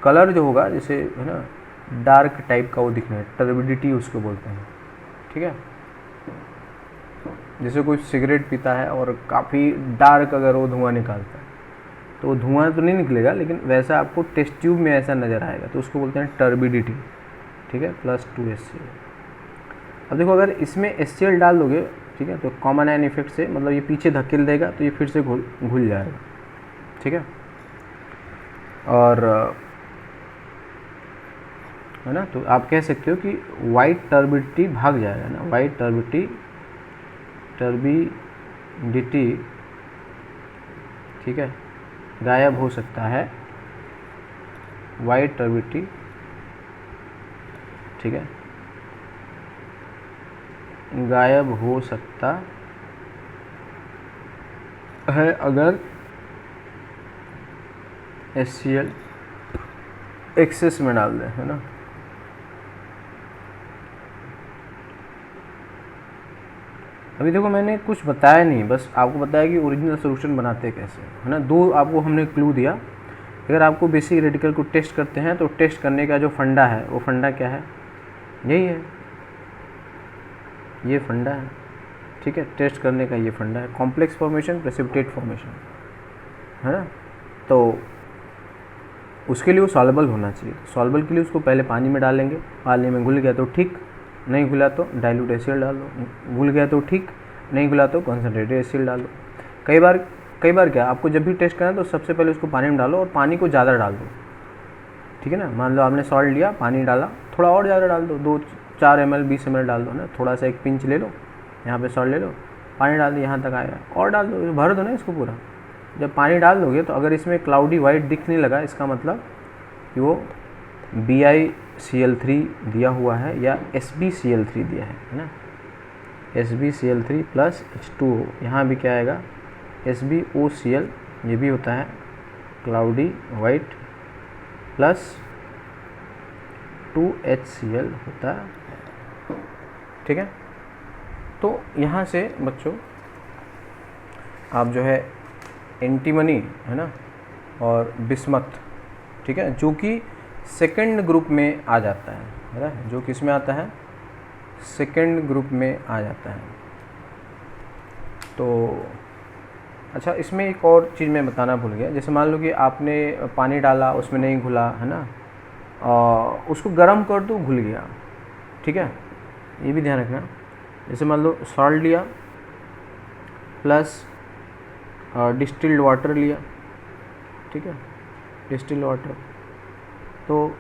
कलर जो होगा जैसे है ना डार्क टाइप का वो दिखना है, टर्बिडिटी उसको बोलते हैं, ठीक है। जैसे कोई सिगरेट पीता है और काफ़ी डार्क अगर वो धुआं निकालता है तो वो धुआं तो नहीं निकलेगा, लेकिन वैसा आपको टेस्ट ट्यूब में ऐसा नज़र आएगा, तो उसको बोलते हैं टर्बिडिटी, ठीक है, प्लस 2 HCl। अब देखो अगर इसमें HCl डाल दोगे, ठीक है, तो कॉमन आयन इफेक्ट से मतलब ये पीछे धकेल देगा तो ये फिर से घुल जाएगा, ठीक है, और है ना। तो आप कह सकते हो कि वाइट टर्बिडिटी भाग जाएगा ना, वाइट टर्बिडिटी ठीक है गायब हो सकता है, वाइट टर्बिडिटी, ठीक है, गायब हो सकता है अगर HCl एक्सेस में डाल दें, है ना। अभी देखो मैंने कुछ बताया नहीं, बस आपको बताया कि ओरिजिनल सोल्यूशन बनाते कैसे, है ना। दो आपको हमने क्लू दिया। अगर आपको बेसिक रेडिकल को टेस्ट करते हैं तो टेस्ट करने का जो फंडा है वो फंडा क्या है, यही है, ये फंडा है, ठीक है। टेस्ट करने का ये फंडा है, कॉम्प्लेक्स फॉर्मेशन, प्रेसिपिटेट फॉर्मेशन, है ना। तो उसके लिए वो सॉल्युबल होना चाहिए। सॉल्युबल के लिए उसको पहले पानी में डालेंगे, पानी में घुल गया तो ठीक, नहीं घुला तो डाइल्यूट एसिड डाल दो, घुल गया तो ठीक, नहीं घुला तो कॉन्सेंट्रेटेड एसिड डाल दो। कई बार क्या आपको जब भी टेस्ट करना है तो सबसे पहले उसको पानी में डालो और पानी को ज़्यादा डाल दो, ठीक है ना। मान लो आपने सॉल्ट लिया, पानी डाला, थोड़ा और ज़्यादा डाल दो, 2-4 ml 20 ml डाल दो ना, थोड़ा सा एक पिंच ले लो, यहाँ पे सॉल्ट ले लो, पानी डाल दो, यहाँ तक आएगा, और डाल दो, भर दो ना इसको पूरा। जब पानी डाल दोगे तो अगर इसमें क्लाउडी वाइट दिखने लगा, इसका मतलब कि वो BiCl3 दिया हुआ है या SbCl3 दिया है ना। SbCl3 प्लस H2O, यहाँ भी क्या आएगा, SbOCl, ये भी होता है क्लाउडी वाइट, प्लस 2HCl होता है, ठीक है। तो यहाँ से बच्चों आप जो है एंटीमनी, है ना, और बिस्मथ, ठीक है, जो कि सेकंड ग्रुप में आ जाता है ना, जो किस में आता है, सेकंड ग्रुप में आ जाता है। तो अच्छा, इसमें एक और चीज़ मैं बताना भूल गया। जैसे मान लो कि आपने पानी डाला, उसमें नहीं घुला, है ना, उसको गर्म कर दो, घुल गया, ठीक है, ये भी ध्यान रखना। जैसे मान लो सॉल्ट लिया प्लस डिस्टिल्ड वाटर लिया, ठीक है, डिस्टिल्ड वाटर, तो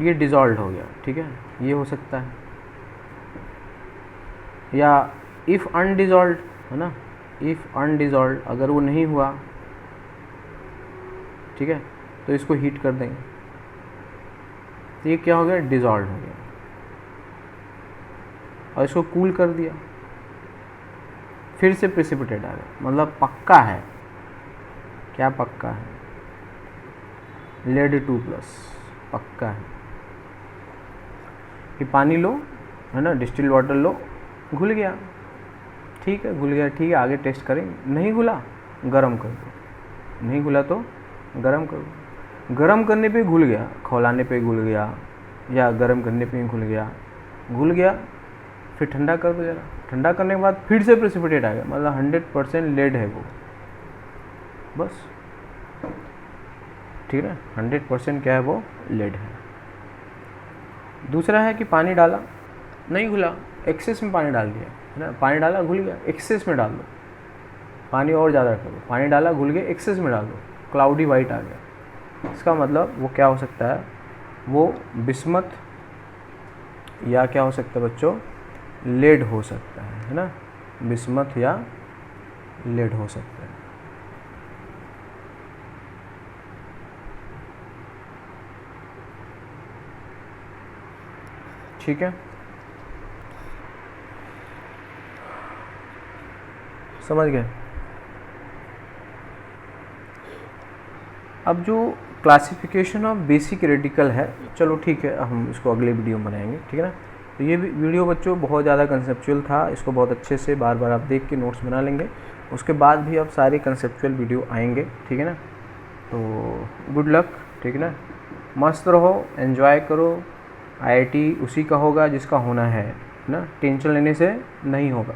ये डिज़ोल्व हो गया, ठीक है, ये हो सकता है। या इफ़ अनडिज़ोल्व, है ना, इफ़ अनडिज़ोल्व, अगर वो नहीं हुआ, ठीक है, तो इसको हीट कर देंगे, तो ये क्या हो गया, डिज़ोल्व हो गया। और इसको कूल कर दिया, फिर से प्रेसिपिटेट आ गया, मतलब पक्का है, क्या पक्का है, लेड 2+ पक्का है। कि पानी लो, है ना, डिस्टिल्ड वाटर लो, घुल गया, ठीक है, घुल गया, ठीक है, आगे टेस्ट करेंगे। नहीं घुला, गरम कर दो, नहीं घुला तो गरम कर दो। गरम करने पे घुल गया, खौलाने पे घुल गया, या गरम करने पे घुल गया, फिर ठंडा कर दो जरा, ठंडा करने के बाद फिर से प्रेसिपिटेट आ गया, मतलब 100% लेड है वो, बस, ठीक है, 100% क्या है वो, लेड है। दूसरा है कि पानी डाला, नहीं घुला, एक्सेस में पानी डाल दिया, है ना, पानी डाला, घुल गया, एक्सेस में डाल दो, पानी और ज़्यादा करो, पानी डाला, घुल गया, एक्सेस में डाल दो, क्लाउडी वाइट आ गया। इसका मतलब वो क्या हो सकता है, वो बिस्मथ या क्या हो सकता है बच्चों, लेड हो सकता है ना, बिस्मथ या लेड हो सकता है। ठीक है, समझ गए। अब जो क्लासिफिकेशन ऑफ बेसिक रेडिकल है, चलो ठीक है, हम इसको अगले वीडियो में बनाएंगे, ठीक है ना। तो ये वीडियो बच्चों बहुत ज़्यादा कंसेप्चुअल था, इसको बहुत अच्छे से बार बार आप देख के नोट्स बना लेंगे, उसके बाद भी अब सारे कंसेप्चुअल वीडियो आएंगे, ठीक है ना। तो गुड लक, ठीक है ना, मस्त रहो, एंजॉय करो। IIT उसी का होगा जिसका होना है ना, टेंशन लेने से नहीं होगा।